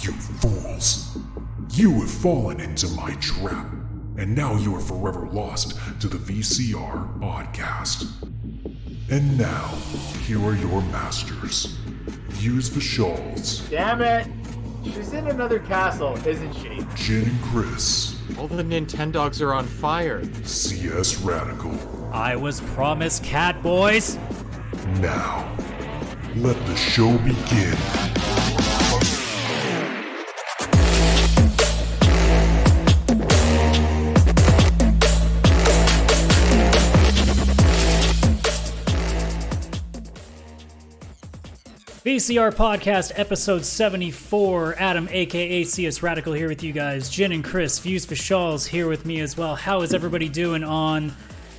You fools! You have fallen into my trap, and now you are forever lost to the VCR Podcast. And now, here are your masters. Use the shawls. Damn it! She's in another castle, isn't she? Jin and Chris. All the Nintendogs are on fire. CS Radical. I was promised cat boys. Now, let the show begin. VCR Podcast, episode 74. Adam, aka CS Radical, here with you guys. Jin and Chris, Views for Shawls, here with me as well. How is everybody doing on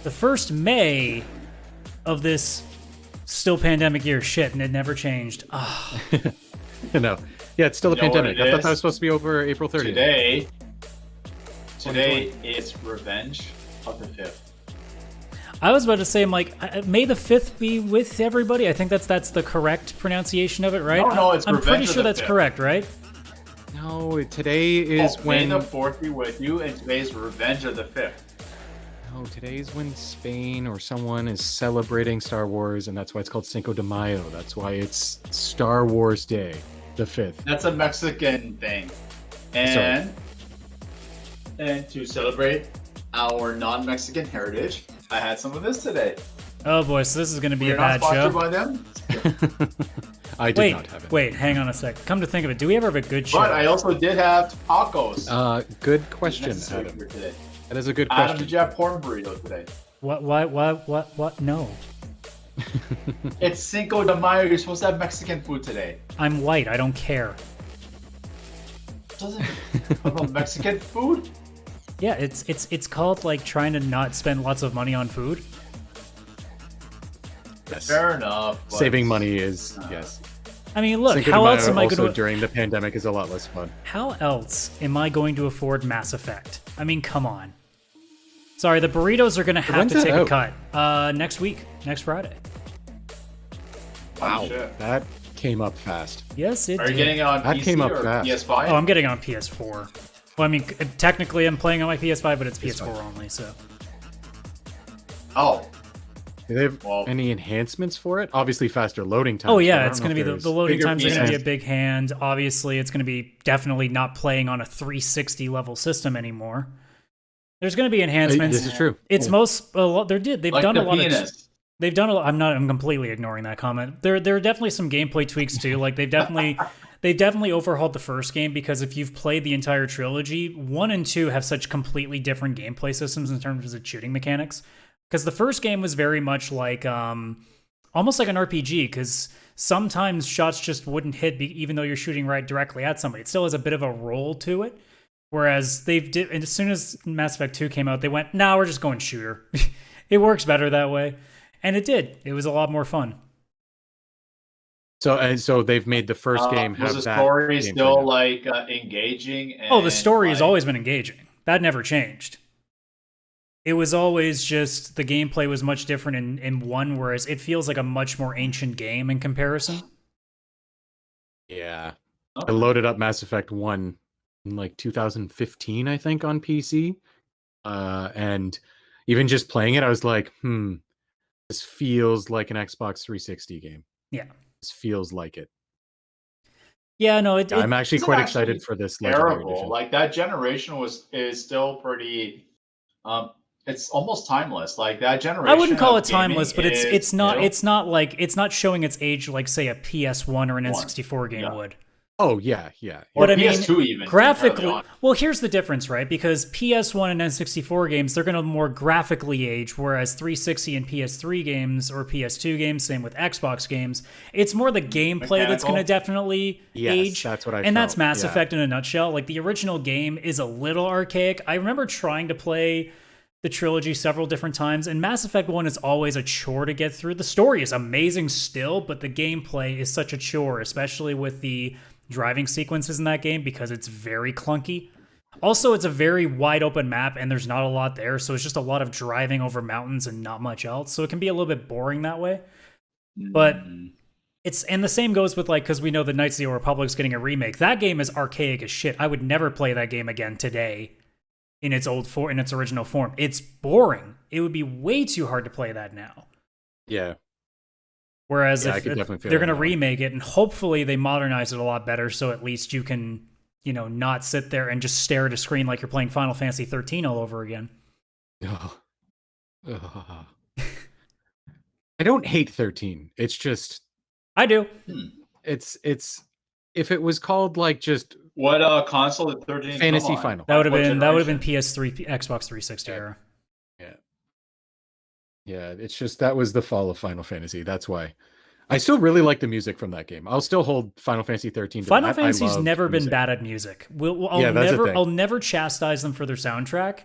the 1st May of this still pandemic year? Shit, and it never changed. Oh. No. Yeah, it's still a pandemic. I thought that was supposed to be over April 30th. Today is Revenge of the 5th. I was about to say, may the 5th be with everybody? I think that's the correct pronunciation of it, right? No, it's I'm Revenge pretty of sure the that's 5th. correct, right? No, today is when... May the 4th be with you, and today's Revenge of the 5th. No, today is when Spain or someone is celebrating Star Wars, and that's why it's called Cinco de Mayo. That's why it's Star Wars Day, the 5th. That's a Mexican thing. And to celebrate our non-Mexican heritage, I had some of this today. Oh boy, so this is going to be We're a bad not show. sponsored by them, I did not have it. Wait, hang on a sec. Come to think of it, do we ever have a good show? but I also did have tacos. Good question, necessary Adam. for today. That is a good Adam, question. did you have porn burrito today? What? No. It's Cinco de Mayo. You're supposed to have Mexican food today. I'm white, I don't care. Doesn't about Mexican food? Yeah, it's called like trying to not spend lots of money on food. Yes. Fair enough. But Saving money is, yes. I mean, look, Cinco de how Mayo else am I also going to during the pandemic is a lot less fun. How else am I going to afford Mass Effect? I mean, come on. Sorry, the burritos are going to have When's to that take out? a cut. Next week, next Friday. Wow, shit. that came up fast. Yes, it Are you did. getting it on That PC came up or fast. PS5? Oh, I'm getting it on PS4. Well, I mean, technically I'm playing on my PS5, but it's PS4 only, so. Oh, Do they have Well- any enhancements for it? Obviously, faster loading times. Oh but I yeah, don't it's know going to if be there's the loading bigger times are going to be a pieces. big hand. Obviously, it's going to be definitely not playing on a 360 level system anymore. There's going to be enhancements. This is true. It's they've like done the a lot penis. of they've done a lot. I'm completely ignoring that comment. There are definitely some gameplay tweaks too. Like they've definitely overhauled the first game, because if you've played the entire trilogy, 1 and 2 have such completely different gameplay systems in terms of shooting mechanics. Because the first game was very much like almost like an RPG, because sometimes shots just wouldn't hit even though you're shooting right directly at somebody. It still has a bit of a roll to it. Whereas and as soon as Mass Effect 2 came out, they went, nah, we're just going shooter. It works better that way. And it did. It was a lot more fun. So they've made the first game have was the that story gameplay still now. like engaging? And, Oh, the story has like, always been engaging. That never changed. It was always just the gameplay was much different in 1, whereas it feels like a much more ancient game in comparison. Yeah. Oh. I loaded up Mass Effect 1 in like 2015, I think, on PC. And even just playing it, I was like, this feels like an Xbox 360 game. Yeah. This feels like it. Yeah, no, I'm actually It's quite actually excited for this Legendary terrible. Edition. Like that generation is still pretty. It's almost timeless. Like that generation. I wouldn't call of it timeless, but gaming it's not is still- it's not showing its age like say a PS1 or an N64 game Yeah. would. Oh, yeah. Or But I mean, PS2 even graphically, early on. well, here's the difference, right? Because PS1 and N64 games, they're going to more graphically age, whereas 360 and PS3 games or PS2 games, same with Xbox games, it's more the gameplay that's going to Mechanical. definitely Yes, age. that's what I And that's felt, Mass yeah. Effect in a nutshell. Like the original game is a little archaic. I remember trying to play the trilogy several different times, and Mass Effect 1 is always a chore to get through. The story is amazing still, but the gameplay is such a chore, especially with the driving sequences in that game, because it's very clunky. Also, it's a very wide open map and there's not a lot there, so it's just a lot of driving over mountains and not much else. So it can be a little bit boring that way. But And the same goes with, like, because we know the Knights of the Old Republic's getting a remake. That game is archaic as shit. I would never play that game again today in its original form. It's boring. It would be way too hard to play that now. Yeah. Whereas Yeah, if they're going to remake it, and hopefully they modernize it a lot better, so at least you can, not sit there and just stare at a screen like you're playing Final Fantasy 13 all over again. Ugh. I don't hate 13. It's just I do. it's if it was called like just what console did 13 Fantasy come on? Final. That would have been generation? PS3, Xbox 360 era. Yeah, it's just that was the fall of Final Fantasy. That's why. I still really like the music from that game. I'll still hold Final Fantasy 13 to Final that. Fantasy's never been music. bad at music. That's the thing. I'll never chastise them for their soundtrack,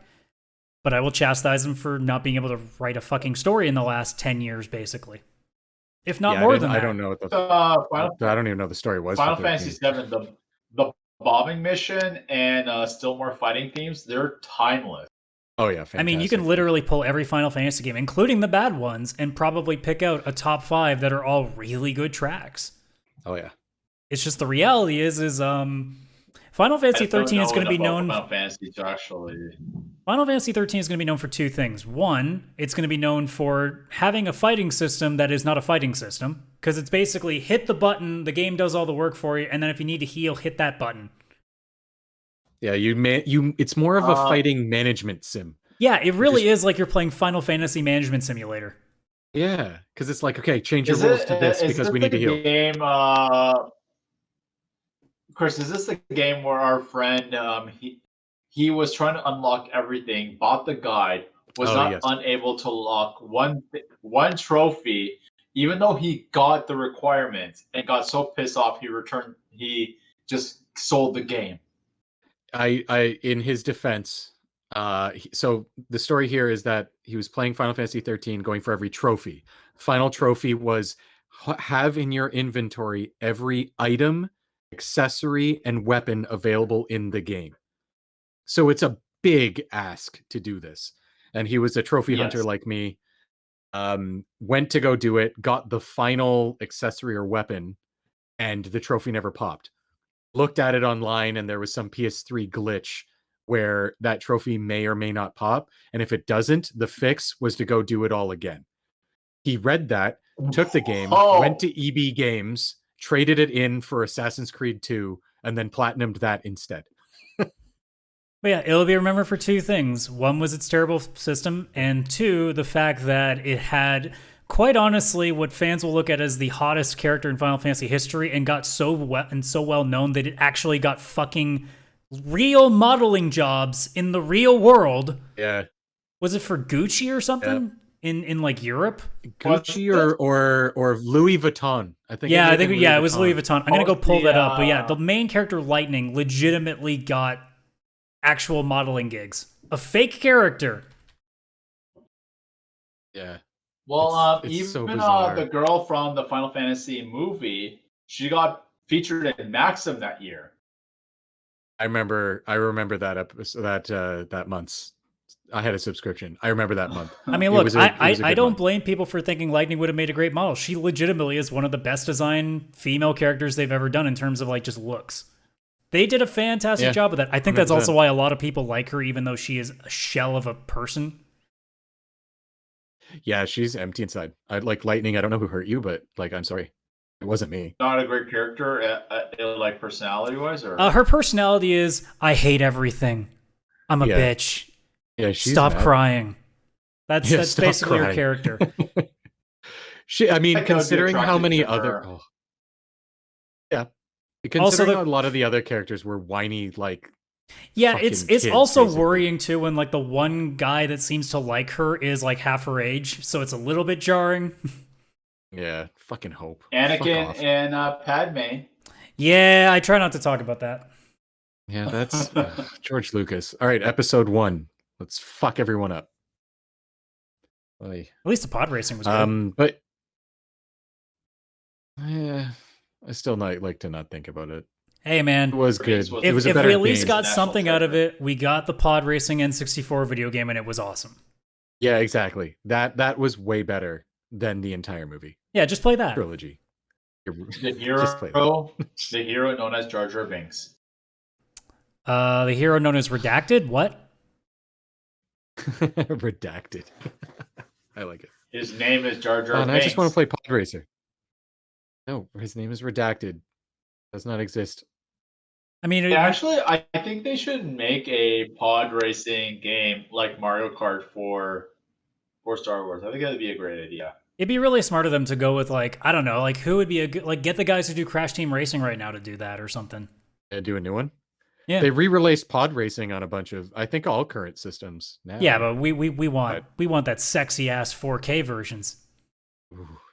but I will chastise them for not being able to write a fucking story in the last 10 years, basically. If not more than that. I don't know what the I don't even know the story was. Final for Fantasy 7, the bombing mission and still more fighting themes, they're timeless. Oh yeah, fantastic. I mean, you can literally pull every Final Fantasy game, including the bad ones, and probably pick out a top 5 that are all really good tracks. Oh yeah. It's just the reality is Final Fantasy 13 is going to be known. Final Fantasy to actually. Final Fantasy 13 is going to be known for 2 things. One, it's going to be known for having a fighting system that is not a fighting system, because it's basically hit the button, the game does all the work for you, and then if you need to heal, hit that button. Yeah, it's more of a fighting management sim. Yeah, it really is like you're playing Final Fantasy Management Simulator. Yeah, because it's like, okay, change your rules to this because we need to heal. Game, Chris, is this the game where our friend he was trying to unlock everything, bought the guide, was unable to lock one trophy, even though he got the requirements and got so pissed off he just sold the game. I in his defense, so the story here is that he was playing Final Fantasy 13, going for every trophy. Final trophy was have in your inventory every item, accessory, and weapon available in the game. So it's a big ask to do this. And he was a trophy hunter like me. Went to go do it, got the final accessory or weapon, and the trophy never popped. Looked at it online, and there was some PS3 glitch where that trophy may or may not pop. And if it doesn't, the fix was to go do it all again. He read that, took the game, went to EB Games, traded it in for Assassin's Creed 2, and then platinumed that instead. But yeah, it'll be remembered for 2 things. One was its terrible system, and 2, the fact that it had, quite honestly, what fans will look at as the hottest character in Final Fantasy history, and got so well known that it actually got fucking real modeling jobs in the real world. Yeah. Was it for Gucci or something? Yeah. In like Europe? Gucci or Louis Vuitton. I think. Yeah, it was Louis Vuitton. I'm gonna go pull that up. But yeah, the main character Lightning legitimately got actual modeling gigs. A fake character. Yeah. Well, it's even so bizarre. The girl from the Final Fantasy movie, she got featured in Maxim that year. I remember that episode, that month's. I had a subscription. I remember that month. I mean, look, I don't blame people for thinking Lightning would have made a great model. She legitimately is one of the best designed female characters they've ever done in terms of like just looks. They did a fantastic job with that. I think 100%. That's also why a lot of people like her, even though she is a shell of a person. Yeah, she's empty inside. I like Lightning. I don't know who hurt you, but like, I'm sorry. It wasn't me. Not a great character, like personality-wise? Or her personality is, I hate everything. I'm a bitch. Yeah, she's stop mad. Crying. That's basically crying. her character. I mean, considering how many other... Oh. Yeah. Considering a lot of the other characters were whiny, like... Yeah, it's kids, also basically. worrying, too, when like the one guy that seems to like her is like half her age, so it's a little bit jarring. Yeah, fucking Hope. Anakin and Padme. Yeah, I try not to talk about that. Yeah, that's George Lucas. All right, episode 1. Let's fuck everyone up. At least the pod racing was good. But I still like to not think about it. Hey man, it was good. If we at least got something out of it, we got the pod racing N64 video game, and it was awesome. Yeah, exactly. That was way better than the entire movie. Yeah, just play that trilogy. The hero known as Jar Jar Binks. The hero known as Redacted? What? Redacted. I like it. His name is Jar Jar Binks. I just want to play Pod Racer. No, his name is Redacted. Does not exist. I mean, actually, I think they should make a pod racing game like Mario Kart for Star Wars. I think that'd be a great idea. It'd be really smart of them to go with, like, I don't know, like, who would be a good, like, get the guys who do Crash Team Racing right now to do that or something. Do a new one? Yeah. They re-released pod racing on a bunch of, I think, all current systems now. Yeah, but we want that sexy ass 4K versions.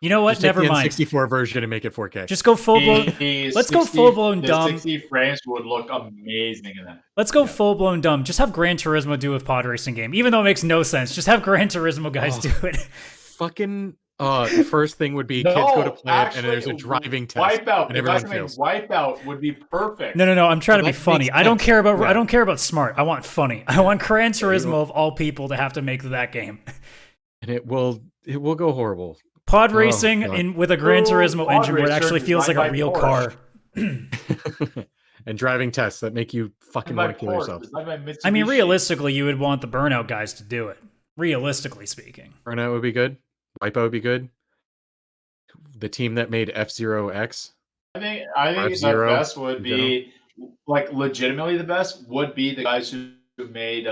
You know what? Just Never take the mind. N64 version and make it 4K. Just go full blown. Let's go full blown dumb. 60 frames would look amazing in that. Let's go full blown dumb. Just have Gran Turismo do a pod racing game, even though it makes no sense. Just have Gran Turismo guys do it. Fucking. The first thing would be kids go to play it and there's a driving test. Wipeout. And everyone fails. Wipeout would be perfect. No. I'm trying to be funny. I don't care about smart. I want funny. I want Gran Turismo of all people to have to make that game. And it will go horrible. Pod racing with a Gran Turismo engine where it actually feels like a real car. And driving tests that make you fucking want to kill yourself. I mean, realistically, you would want the Burnout guys to do it. Realistically speaking. Burnout would be good. Wipeout would be good. The team that made F-Zero X. I think the best would be, like, legitimately the best would be the guys who made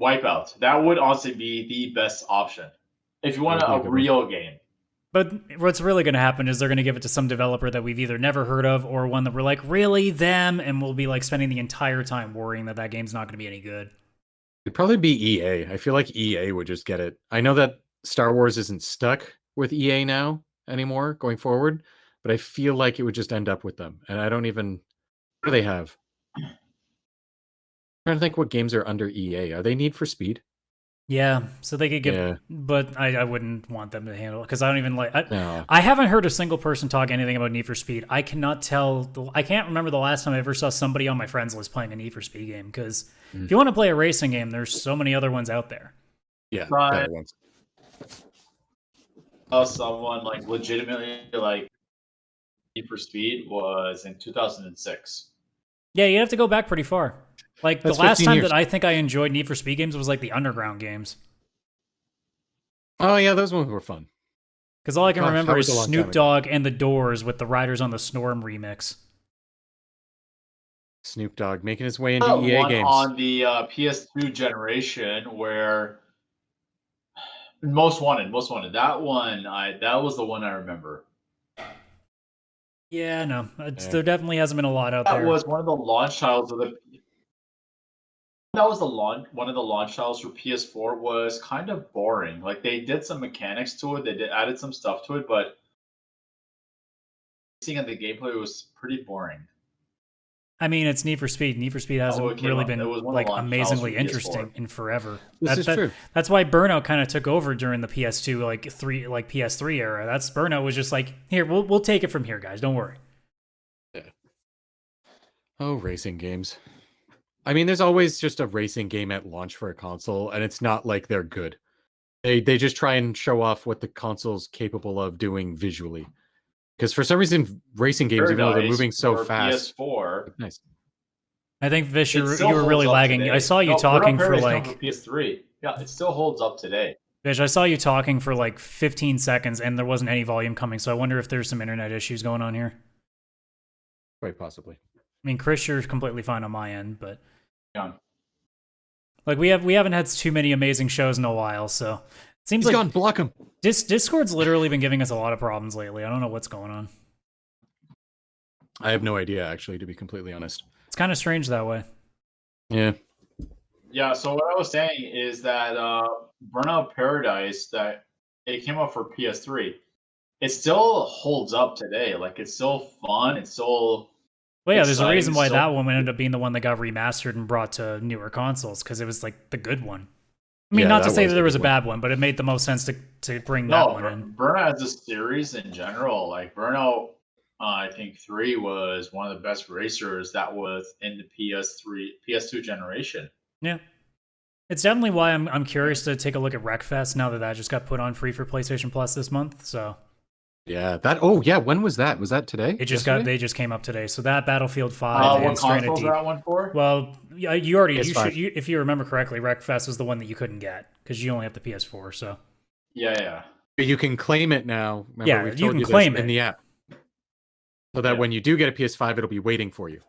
Wipeout. That would honestly be the best option if you want a real game. But what's really going to happen is they're going to give it to some developer that we've either never heard of or one that we're like, really, them? And we'll be like spending the entire time worrying that game's not going to be any good. It'd probably be EA. I feel like EA would just get it. I know that Star Wars isn't stuck with EA now anymore going forward, but I feel like it would just end up with them. And I don't even... What do they have? I'm trying to think what games are under EA. Are they Need for Speed? Yeah, so they could give, but I wouldn't want them to handle it because I don't even like. I haven't heard a single person talk anything about Need for Speed. I cannot tell. I can't remember the last time I ever saw somebody on my friends list playing a Need for Speed game. Because if you want to play a racing game, there's so many other ones out there. Yeah, better ones. Someone like legitimately like Need for Speed was in 2006. Yeah, you have to go back pretty far. Like, that's the last time years. that I think I enjoyed Need for Speed games was, like, the Underground games. Oh, yeah, those ones were fun. Because all I can remember is Snoop Dogg and the Doors with the Riders on the Storm remix. Snoop Dogg making his way into EA games. On the PS2 generation where... Most Wanted. That one, that was the one I remember. Yeah, no. There definitely hasn't been a lot out there. That was one of the launch titles of the... That was one of the launch titles for PS4 was kind of boring. Like, they did some mechanics to it, added some stuff to it, but seeing the gameplay was pretty boring. I mean, it's Need for Speed. Need for Speed hasn't really been like amazingly interesting in forever. This is true. That's why Burnout kind of took over during the PS2 PS3 era. Burnout was just like, here, we'll take it from here, guys. Don't worry. Yeah. Oh, racing games. I mean, there's always just a racing game at launch for a console, and it's not like they're good. They just try and show off what the console's capable of doing visually. Because for some reason, racing games, even though they're moving so fast, PS4. Nice. I think Vish, you were really lagging. Today. I saw you talking for like PS3. Yeah, it still holds up today. Vish, I saw you talking for like 15 seconds, and there wasn't any volume coming. So I wonder if there's some internet issues going on here. Quite possibly. I mean, Chris, you're completely fine on my end, but yeah. Like we haven't had too many amazing shows in a while, so it seems He's like gone, block him. Discord's literally been giving us a lot of problems lately. I don't know what's going on. I have no idea, actually, to be completely honest. It's kind of strange that way. Yeah. Yeah. So what I was saying is that Burnout Paradise, that it came out for PS3, it still holds up today. Like, it's still fun. It's still. Well, yeah, there's a reason why that one ended up being the one that got remastered and brought to newer consoles, because it was like the good one. I mean, not to say that there was a bad one, but it made the most sense to bring that one in. Burnout as a series in general, like Burnout, I think 3 was one of the best racers that was in the PS2 generation. Yeah, it's definitely why I'm curious to take a look at Wreckfest now that just got put on free for PlayStation Plus this month. So Yeah, that. Oh, yeah. When was that? Was that today? It just Yesterday? they just came up today. So that Battlefield 5 What and Stranded console is Deep. that one for? Well, yeah, you already PS5. if you remember correctly, Wreckfest was the one that you couldn't get because you only have the PS4. So Yeah. But you can claim it now. Remember, Yeah, we've you told can this claim in it. the app, so that when you do get a PS5, it'll be waiting for you.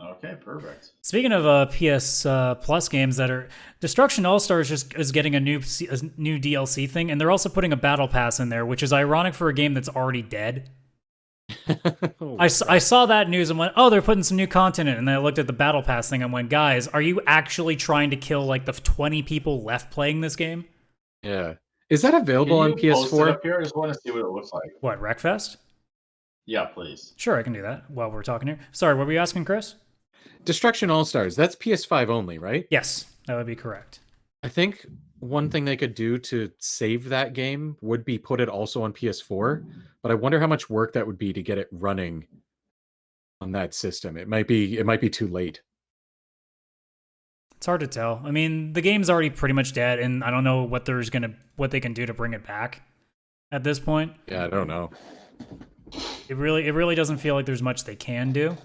Okay, perfect. speaking of PS Plus games that are Destruction All Stars is getting a new DLC thing, and they're also putting a battle pass in there, which is ironic for a game that's already dead. I saw that news and went, oh, they're putting some new content in. And then I looked at the battle pass thing and went, guys, are you actually trying to kill like the 20 people left playing this game? Yeah. Is that available on Can you post it PS4? up here? I just want to see what it looks like. What, Wreckfest? Yeah, please. Sure, I can do that while we're talking here. Sorry, what were you asking, Chris? Destruction All Stars. That's PS5 only, right? Yes, that would be correct. I think one thing they could do to save that game would be put it also on PS4, but I wonder how much work that would be to get it running on that system. It might be too late. It's hard to tell. I mean, the game's already pretty much dead, and I don't know what they can do to bring it back at this point. Yeah, I don't know. It really doesn't feel like there's much they can do.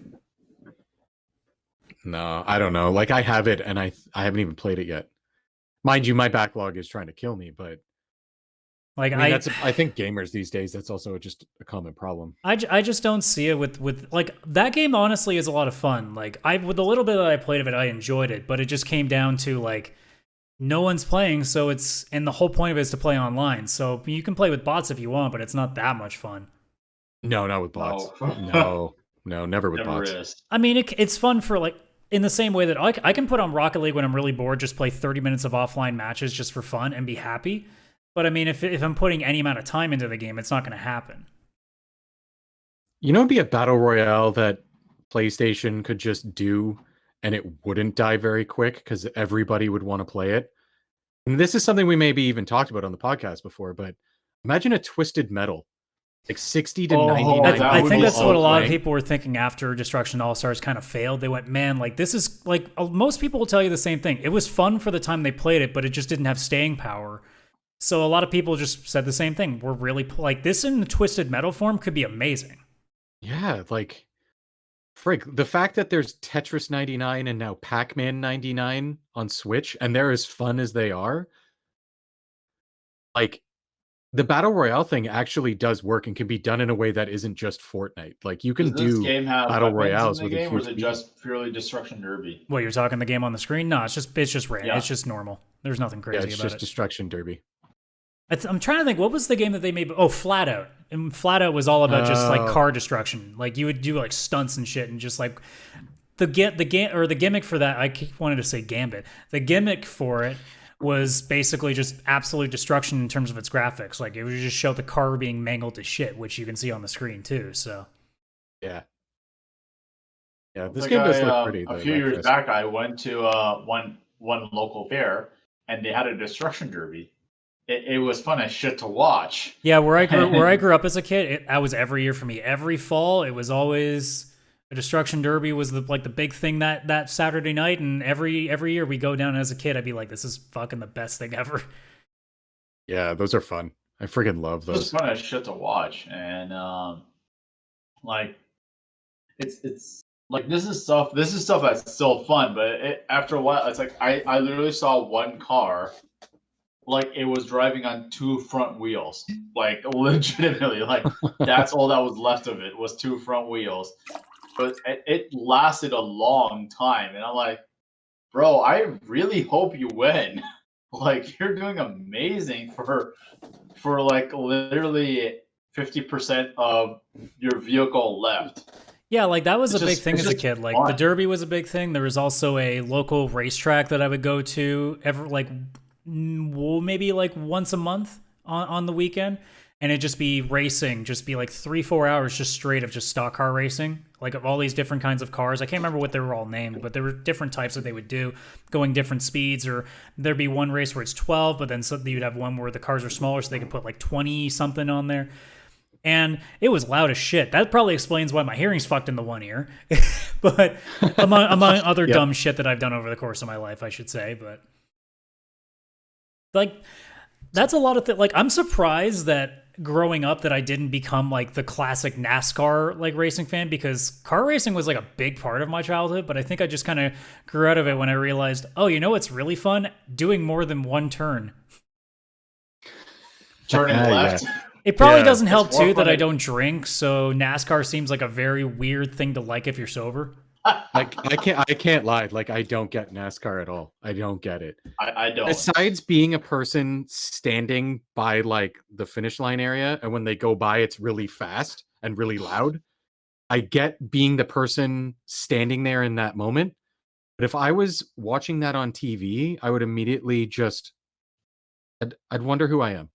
No, I don't know. Like, I have it and I haven't even played it yet. Mind you, my backlog is trying to kill me, but Like I think gamers these days, that's also just a common problem. I just don't see it with like that game. Honestly, is a lot of fun. Like with the little bit that I played of it, I enjoyed it. But it just came down to like no one's playing, so and the whole point of it is to play online. So you can play with bots if you want, but it's not that much fun. No, not with bots. No, never with bots. Is. I mean, it's fun for like in the same way that I can put on Rocket League when I'm really bored, just play 30 minutes of offline matches just for fun and be happy. But I mean, if I'm putting any amount of time into the game, it's not going to happen. You know, it'd be a battle royale that PlayStation could just do, and it wouldn't die very quick because everybody would want to play it. And this is something we maybe even talked about on the podcast before, but imagine a Twisted Metal, like 60 to 99. I think that's what a lot of playing. people were thinking after Destruction All Stars kind of failed. They went, man, like this is like most people will tell you the same thing. It was fun for the time they played it, but it just didn't have staying power. So a lot of people just said the same thing. We're really like this in the Twisted Metal form could be amazing. Yeah, like frig, the fact that there's Tetris 99 and now Pac-Man 99 on Switch, and they're as fun as they are. Like the battle royale thing actually does work and can be done in a way that isn't just Fortnite. Like you can Does this do game have battle weapons royales in with the a game, or huge is it just purely Destruction Derby? What, you're talking the game on the screen? No, it's just random. Yeah. It's just normal. There's nothing crazy it's about just it. Destruction Derby. I'm trying to think, what was the game that they made? Oh, Flat Out. And Flat Out was all about just like car destruction. Like you would do like stunts and shit, and just like the gimmick for that. Wanted to say Gambit. The gimmick for it was basically just absolute destruction in terms of its graphics. Like it would just show the car being mangled to shit, which you can see on the screen too. So Yeah, this Like game does look pretty. A few years back, I went to one local fair, and they had a Destruction Derby. It was fun as shit to watch. yeah, where I grew up as a kid, that was every year for me. Every fall, it was always a Destruction Derby was the big thing that Saturday night, and every year we go down as a kid, I'd be like, this is fucking the best thing ever. Yeah, those are fun. I friggin' love It was those. fun as shit to watch, and like it's like this is stuff that's still fun, but after a while, it's like I literally saw one car. Like it was driving on two front wheels, like legitimately, like that's all that was left of it was two front wheels. But it lasted a long time, and I'm like, bro, I really hope you win. Like you're doing amazing for like literally 50% of your vehicle left. Yeah, like that was It's a big just- thing it's as a just kid. Like fun. the Derby was a big thing. There was also a local racetrack that I would go to maybe like once a month on the weekend, and it'd just be racing, just be like 3-4 hours just straight of just stock car racing, like of all these different kinds of cars. I can't remember what they were all named, but there were different types that they would do, going different speeds, or there'd be one race where it's 12, but then you'd have one where the cars are smaller, so they could put like 20 something on there. And it was loud as shit. That probably explains why my hearing's fucked in the one ear. But among other dumb shit that I've done over the course of my life, I should say. But like, that's a lot of things. Like, I'm surprised that growing up that I didn't become like the classic NASCAR like racing fan, because car racing was like a big part of my childhood, but I think I just kind of grew out of it when I realized, oh, you know what's really fun? Doing more than one turn. Turning left. Yeah. It probably doesn't help too that I don't drink, so NASCAR seems like a very weird thing to like if you're sober. Like I can't lie. Like I don't get NASCAR at all. I don't get it. I don't. Besides being a person standing by like the finish line area, and when they go by, it's really fast and really loud. I get being the person standing there in that moment. But if I was watching that on TV, I would immediately I'd wonder who I am.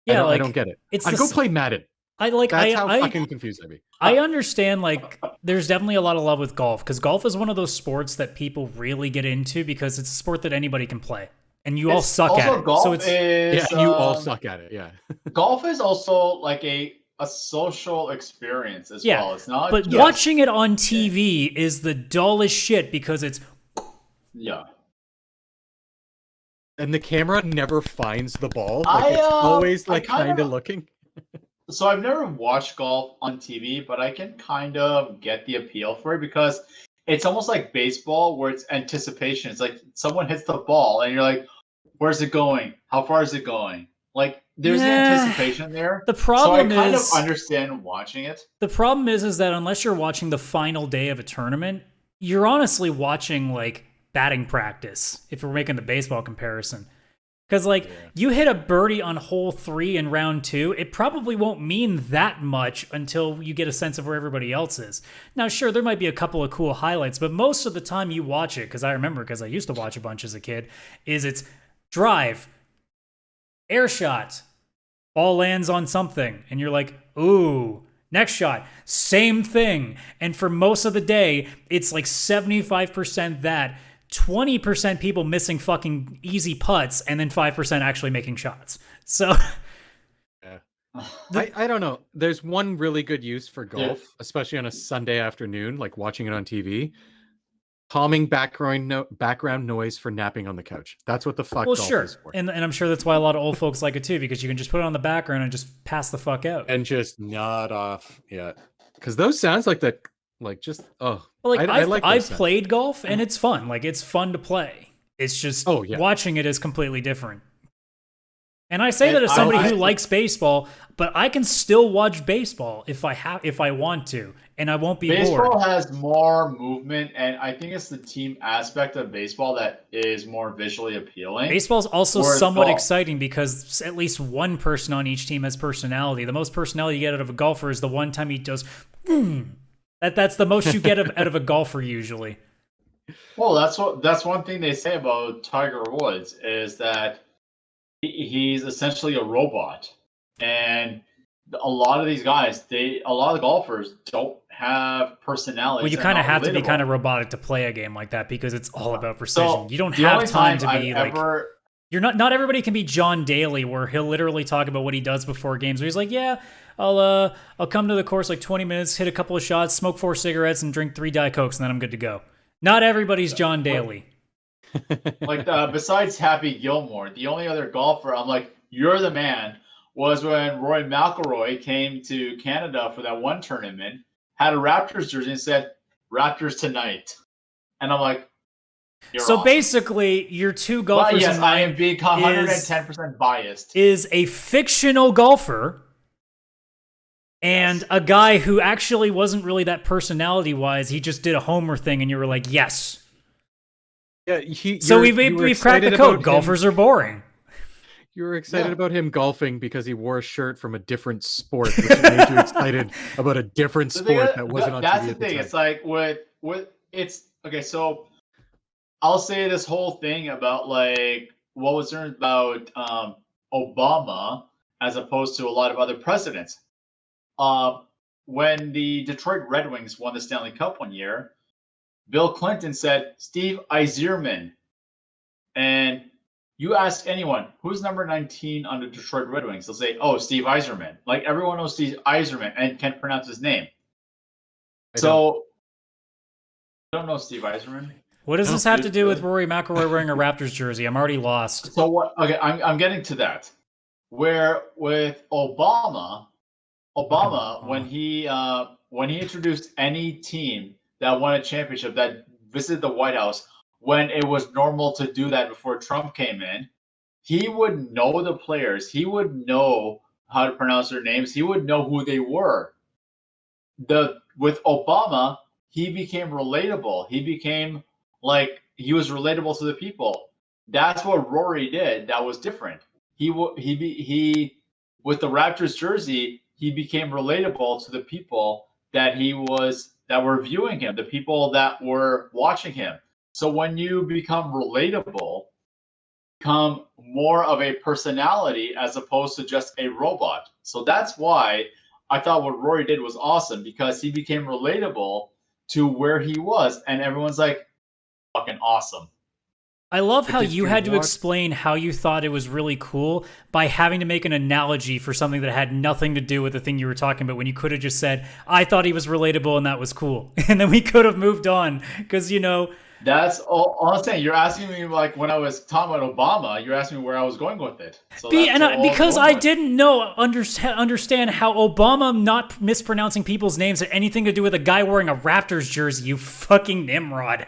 Yeah, I don't get it. I'd go play Madden. That's how fucking confused I'd be. I understand, like, there's definitely a lot of love with golf, because golf is one of those sports that people really get into because it's a sport that anybody can play. And you all suck at it. Golf so it's, you all suck at it, yeah. Golf is also like a social experience as well. It's not but watching it on TV is the dullest shit because it's... Yeah. And the camera never finds the ball. Like, it's always like kind of looking. So I've never watched golf on TV, but I can kind of get the appeal for it because it's almost like baseball where it's anticipation. It's like someone hits the ball and you're like, where's it going? How far is it going? Like there's anticipation there. The problem so I kind of understand watching it. The problem is that unless you're watching the final day of a tournament, you're honestly watching like batting practice, if we're making the baseball comparison. Because, like, you hit a birdie on hole 3 in round 2, it probably won't mean that much until you get a sense of where everybody else is. Now, sure, there might be a couple of cool highlights, but most of the time you watch it, because I remember, because I used to watch a bunch as a kid, it's drive, air shot, ball lands on something, and you're like, ooh, next shot, same thing. And for most of the day, it's like 75% that, 20% people missing fucking easy putts, and then 5% actually making shots. So, I don't know. There's one really good use for golf, especially on a Sunday afternoon, like watching it on TV. Calming background noise for napping on the couch. That's what the fuck golf is for. And I'm sure that's why a lot of old folks like it too, because you can just put it on the background and just pass the fuck out. And just nod off. Yeah. Because those sounds like that. Like just I've played golf and it's fun. Like it's fun to play. It's just watching it is completely different. And I say that as somebody who likes baseball, but I can still watch baseball if I want to, and I won't be bored. Baseball has more movement, and I think it's the team aspect of baseball that is more visually appealing. Baseball's also somewhat exciting because at least one person on each team has personality. The most personality you get out of a golfer is the one time he does. That's the most you get out of a golfer usually. Well, that's one thing they say about Tiger Woods is that he's essentially a robot, and a lot of these guys, a lot of the golfers don't have personality. Well, you kind of have to be kind of robotic to play a game like that because it's all about precision. So you don't have time to be like. You're not everybody can be John Daly, where he'll literally talk about what he does before games. Where he's like, yeah, I'll come to the course like 20 minutes, hit a couple of shots, smoke 4 cigarettes, and drink 3 Diet Cokes, and then I'm good to go. Not everybody's John Daly. Like besides Happy Gilmore, the only other golfer I'm like, you're the man, was when Rory McIlroy came to Canada for that one tournament, had a Raptors jersey and said, Raptors tonight. And I'm like, so awesome. Basically, your two golfers. Well, yes, I am being 110% biased. Is a fictional golfer and a guy who actually wasn't really that personality-wise. He just did a homer thing, and you were like, yes. Yeah. So we've cracked the code. Golfers are boring. You were excited about him golfing because he wore a shirt from a different sport, which made you excited about a different sport that wasn't on TV. That's the thing. It's like with it's okay. So I'll say this whole thing about like what was learned about Obama as opposed to a lot of other presidents. When the Detroit Red Wings won the Stanley Cup one year, Bill Clinton said Steve Yzerman, and you ask anyone who's number 19 on the Detroit Red Wings, they'll say, "Oh, Steve Yzerman." Like everyone knows Steve Yzerman and can't pronounce his name. I don't know Steve Yzerman. What does this have to do with Rory McIlroy wearing a Raptors jersey? I'm already lost. So what? Okay, I'm getting to that. Where with Obama, when he introduced any team that won a championship that visited the White House, when it was normal to do that before Trump came in, he would know the players. He would know how to pronounce their names. He would know who they were. With Obama, he became relatable. He became like he was relatable to the people. That's what Rory did. That was different. He with the Raptors jersey, he became relatable to the people that were viewing him, the people that were watching him. So when you become relatable, become more of a personality as opposed to just a robot. So that's why I thought what Rory did was awesome, because he became relatable to where he was, and everyone's like, fucking awesome. I love how you had to explain how you thought it was really cool by having to make an analogy for something that had nothing to do with the thing you were talking about, when you could have just said, I thought he was relatable and that was cool. And then we could have moved on, because, you know... That's all I'm saying. You're asking me, like, when I was talking about Obama, you're asking me where I was going with it. So because I didn't understand how Obama not mispronouncing people's names had anything to do with a guy wearing a Raptors jersey, you fucking Nimrod.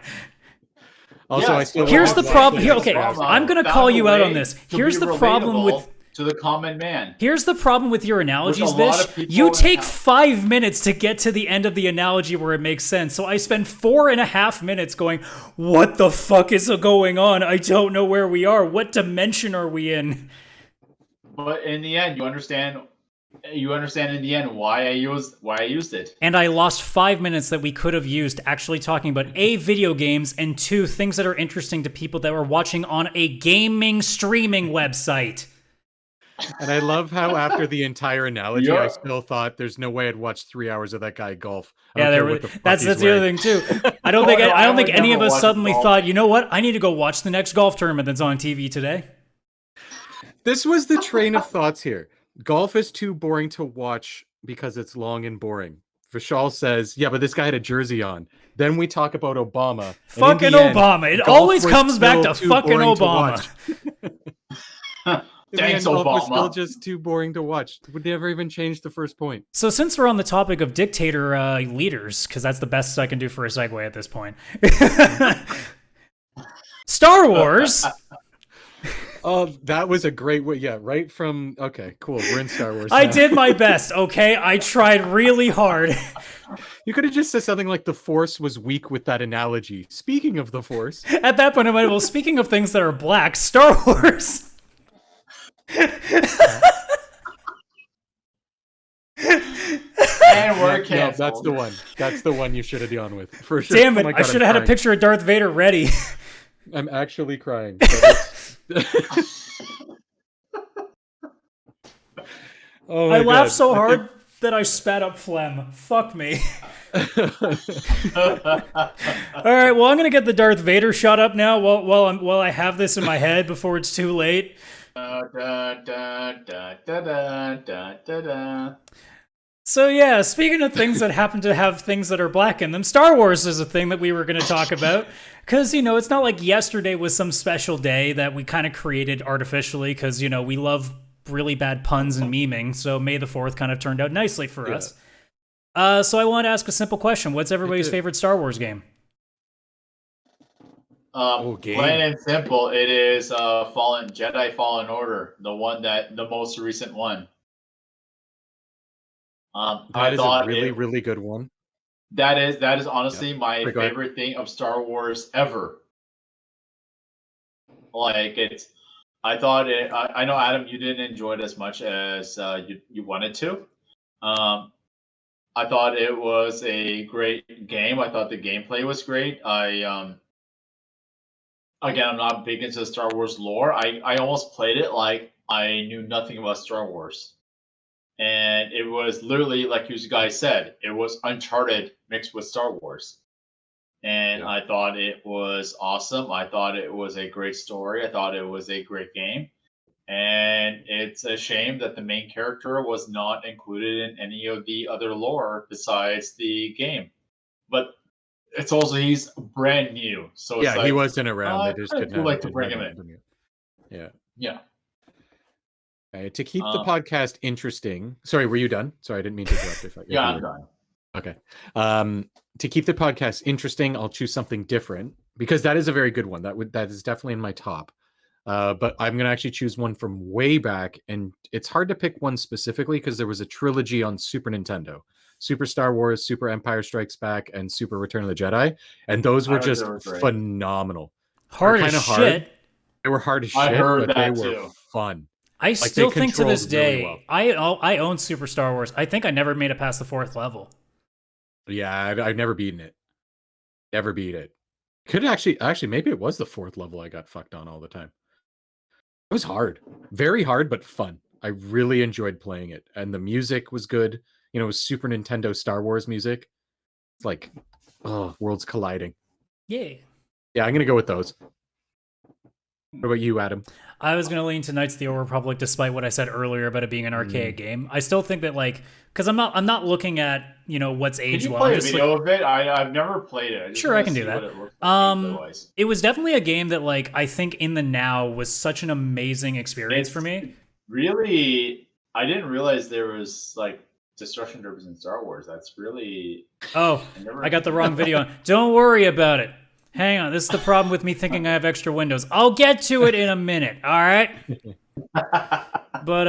Also, here's the problem. Okay, I'm going to call you out on this. Here's the problem with... to the common man. Here's the problem with your analogies, Vish. You take 5 minutes to get to the end of the analogy where it makes sense. So I spend 4.5 minutes going, what the fuck is going on? I don't know where we are. What dimension are we in? But in the end, you understand in the end why I used it. And I lost 5 minutes that we could have used actually talking about A, video games, and 2, things that are interesting to people that were watching on a gaming streaming website. And I love how after the entire analogy, I still thought there's no way I'd watch 3 hours of that guy golf. That's the other thing too. I don't think any of us suddenly thought, you know what? I need to go watch the next golf tournament that's on TV today. This was the train of thoughts here. Golf is too boring to watch because it's long and boring. Vishal says, yeah, but this guy had a jersey on. Then we talk about Obama. Fucking Obama. It always comes back to fucking Obama. Thanks, Obama. Was still just too boring to watch. Would never even change the first point. So since we're on the topic of dictator leaders, because that's the best I can do for a segue at this point. Star Wars. That was a great way. Yeah, right from... Okay, cool. We're in Star Wars now. I did my best, okay? I tried really hard. You could have just said something like the Force was weak with that analogy. Speaking of the Force... At that point, I went, well, speaking of things that are black, Star Wars... And we're canceled. No, that's the one. That's the one you should have gone with. For sure. Damn it, I should have had a picture of Darth Vader ready. I'm actually crying. I laughed so hard that I spat up phlegm. Fuck me. All right, well, I'm going to get the Darth Vader shot up now while I have this in my head before it's too late. So yeah, speaking of things that happen to have things that are black in them, Star Wars is a thing that we were going to talk about. Because, you know, it's not like yesterday was some special day that we kind of created artificially because, you know, we love really bad puns and memeing. So May the 4th kind of turned out nicely for us. So I wanted to ask a simple question. What's everybody's favorite Star Wars game? Plain and simple, it is Jedi Fallen Order, the most recent one. That is a really good one. That is honestly my favorite thing of Star Wars ever. Like I know Adam, you didn't enjoy it as much as you wanted to. I thought it was a great game. I thought the gameplay was great. Again, I'm not big into Star Wars lore. I almost played it like I knew nothing about Star Wars. And it was literally, like you guys said, it was Uncharted mixed with Star Wars. And I thought it was awesome. I thought it was a great story. I thought it was a great game. And it's a shame that the main character was not included in any of the other lore besides the game. But it's also, he's brand new. So it's he wasn't around. They just didn't like to bring him in. Yeah. To keep the podcast interesting. Sorry, were you done? Sorry, I didn't mean to interrupt. Yeah, I'm done. Okay. To keep the podcast interesting, I'll choose something different because that is a very good one. That is definitely in my top. But I'm gonna actually choose one from way back, and it's hard to pick one specifically because there was a trilogy on Super Nintendo: Super Star Wars, Super Empire Strikes Back, and Super Return of the Jedi, and those were just phenomenal. Hard as shit. They were hard as shit, but they were fun. I still think to this day, I own Super Star Wars. I think I never made it past the 4th level. Yeah, I've never beaten it. Never beat it. Could actually, maybe it was the 4th level I got fucked on all the time. It was hard. Very hard, but fun. I really enjoyed playing it. And the music was good. You know, it was Super Nintendo Star Wars music. It's like, worlds colliding. Yeah. Yeah, I'm going to go with those. What about you, Adam? I was going to lean to Knights of the Old Republic, despite what I said earlier about it being an arcade game. I still think that, like, because I'm not looking at, you know, what's age well. Can you play a video of it? I've never played it. Sure, I can do that. It was definitely a game that, like, I think in the now was such an amazing experience for me. Really, I didn't realize there was like destruction derbies in Star Wars. That's really. Oh, I got the wrong video. Don't worry about it. Hang on, this is the problem with me thinking I have extra windows. I'll get to it in a minute, all right? But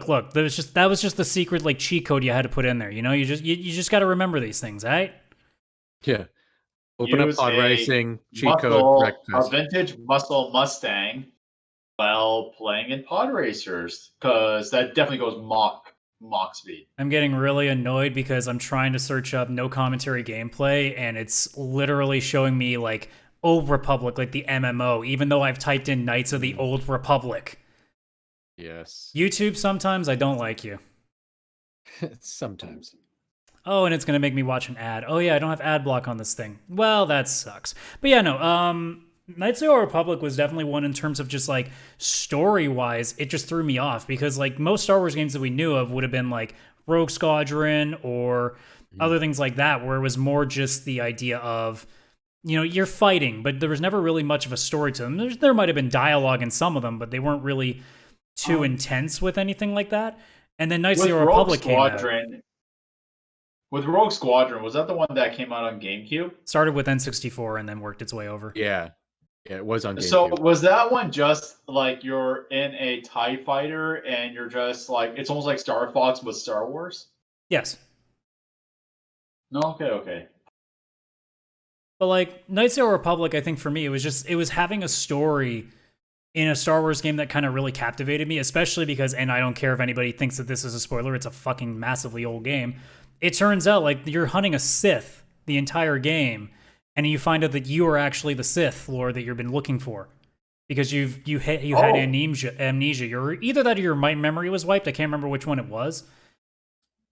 look, that was just the secret like cheat code you had to put in there. You know, you just got to remember these things, all right? Yeah. Open up pod racing cheat code. A vintage muscle Mustang while playing in pod racers, because that definitely goes Mach speed. I'm getting really annoyed because I'm trying to search up no commentary gameplay, and it's literally showing me like Old Republic, like the MMO, even though I've typed in Knights of the Old Republic. Yes. YouTube, sometimes I don't like you. Sometimes. Oh, and it's going to make me watch an ad. Oh yeah, I don't have ad block on this thing. Well, that sucks. But yeah, no, Knights of the Old Republic was definitely one in terms of just like story-wise, it just threw me off because like most Star Wars games that we knew of would have been like Rogue Squadron or other things like that, where it was more just the idea of, you know, you're fighting, but there was never really much of a story to them. There might have been dialogue in some of them, but they weren't really too intense with anything like that. And then Knights of the Old Republic came out. With Rogue Squadron, was that the one that came out on GameCube? Started with N64 and then worked its way over. Yeah. Yeah, it was on GameCube. So was that one just like you're in a TIE fighter and you're just like, it's almost like Star Fox with Star Wars? Yes. No, okay. But like Knights of the Old Republic, I think for me, it was having a story in a Star Wars game that kind of really captivated me, especially because, and I don't care if anybody thinks that this is a spoiler, it's a fucking massively old game. It turns out like you're hunting a Sith the entire game, and you find out that you are actually the Sith Lord that you've been looking for, because you had amnesia. You're either that or your memory was wiped. I can't remember which one it was.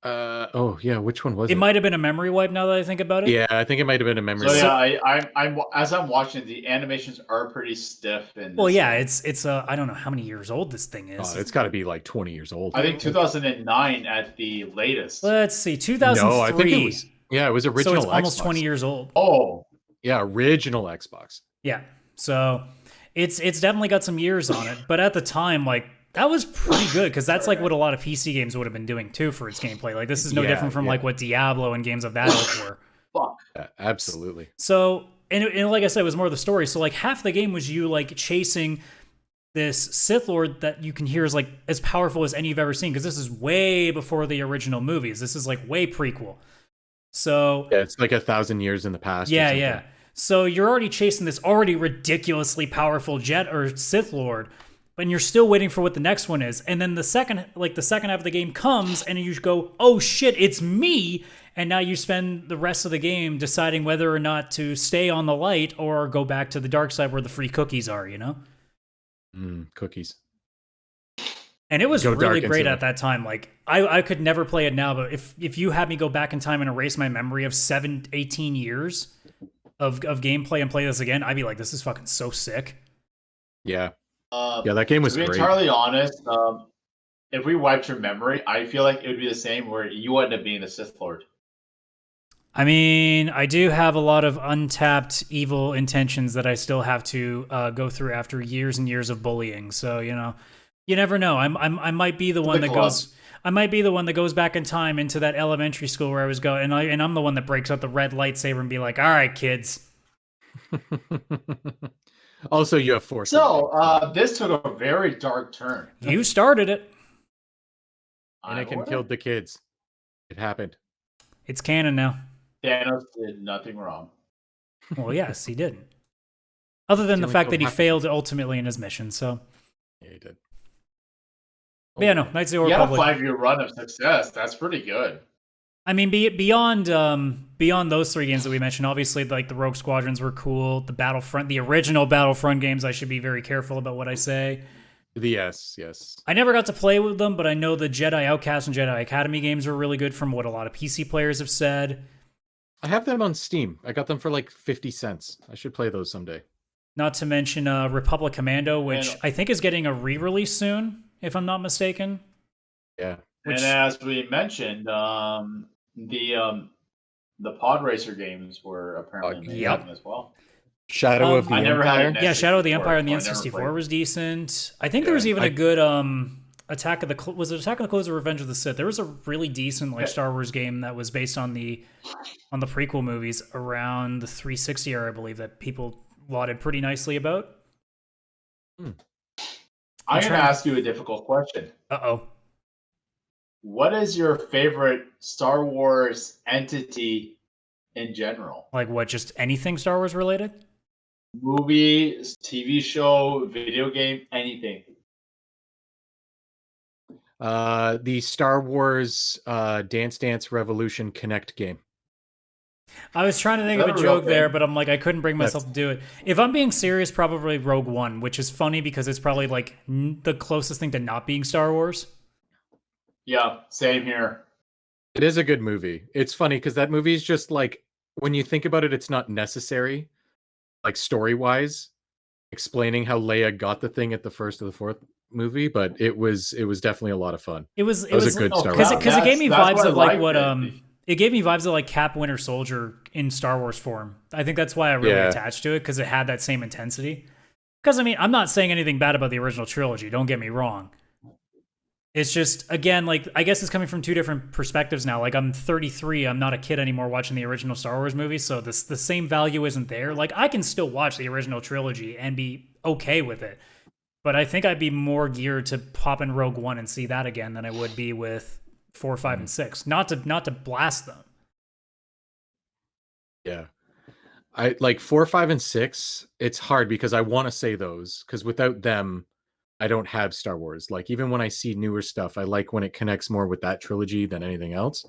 Which one was it? It might have been a memory wipe. Now that I think about it. Yeah, I think it might have been a memory. So yeah, I'm as I'm watching, the animations are pretty stiff. Well, yeah, it's I don't know how many years old this thing is. It's got to be like 20 years old. I think 2009 at the latest. Let's see, 2003. No, I think it was. Yeah, it was original. So it's almost 20 years old. Oh, yeah, original Xbox. Yeah, so it's definitely got some years on it, but at the time, like, that was pretty good, because that's like what a lot of PC games would have been doing too for its gameplay. Like, this is no different from like what Diablo and games of that ilk were. Fuck. Yeah, absolutely. So, and like I said, it was more the story. So like half the game was you like chasing this Sith Lord that you can hear is like as powerful as any you've ever seen, because this is way before the original movies. This is like way prequel. So yeah, it's like 1,000 years in the past. Yeah. So you're already chasing this already ridiculously powerful Jet or Sith Lord, but you're still waiting for what the next one is. And then the second half of the game comes, and you go, "Oh shit, it's me!" And now you spend the rest of the game deciding whether or not to stay on the light or go back to the dark side where the free cookies are. You know? Cookies. And it was really great at that time. Like, I could never play it now, but if you had me go back in time and erase my memory of 18 years of gameplay and play this again, I'd be like, this is fucking so sick. Yeah. That game was great. To be entirely honest, if we wiped your memory, I feel like it would be the same where you end up being the Sith Lord. I mean, I do have a lot of untapped evil intentions that I still have to go through after years and years of bullying. So, you know, You never know. I might be the one that goes. I might be the one that goes back in time into that elementary school where I was going, and I'm the one that breaks out the red lightsaber and be like, "All right, kids." Also, you have force. So, this took a very dark turn. You started it. Anakin killed the kids. It happened. It's canon now. Thanos did nothing wrong. Well, yes, he didn't. Other than the fact that he failed ultimately in his mission, so. Yeah, he did. But yeah, no, Knights of the Old He had a Republic. 5-year run of success. That's pretty good. I mean, beyond those three games that we mentioned, obviously, like the Rogue Squadrons were cool. The Battlefront, the original Battlefront games, I should be very careful about what I say. Yes. I never got to play with them, but I know the Jedi Outcast and Jedi Academy games were really good from what a lot of PC players have said. I have them on Steam. I got them for like 50 cents. I should play those someday. Not to mention Republic Commando, which I think is getting a re-release soon, if I'm not mistaken. Yeah. And as we mentioned, the Pod Racer games were apparently amazing as well. Shadow of the Empire. Shadow of the Empire on the N64 was decent. I think there was even a good Attack of the Clones or Revenge of the Sith. There was a really decent Star Wars game that was based on the prequel movies around the 360 era, I believe, that people lauded pretty nicely about. I'm going to ask you a difficult question. Uh-oh. What is your favorite Star Wars entity in general? Like what, just anything Star Wars related? Movie, TV show, video game, anything. The Star Wars Dance Dance Revolution Connect game. I was trying to think of a joke there, but I'm like, I couldn't bring myself to do it. If I'm being serious, probably Rogue One, which is funny because it's probably like the closest thing to not being Star Wars. Yeah, same here. It is a good movie. It's funny because that movie is just like, when you think about it, it's not necessary, like story-wise, explaining how Leia got the thing at the first or the fourth movie, but it was definitely a lot of fun. It was a good Star Wars. Because it gave me vibes of like what it gave me vibes of like Cap Winter Soldier in Star Wars form. I think that's why I really attached to it, because it had that same intensity. Because I mean, I'm not saying anything bad about the original trilogy, don't get me wrong. It's just, again, like, I guess it's coming from two different perspectives now. Like, I'm 33, I'm not a kid anymore watching the original Star Wars movies, so the same value isn't there. Like, I can still watch the original trilogy and be okay with it. But I think I'd be more geared to pop in Rogue One and see that again than I would be with 4, 5, and 6. Not to blast them. Yeah. I like 4, 5, and 6, it's hard because I want to say those, because without them, I don't have Star Wars. Like, even when I see newer stuff, I like when it connects more with that trilogy than anything else.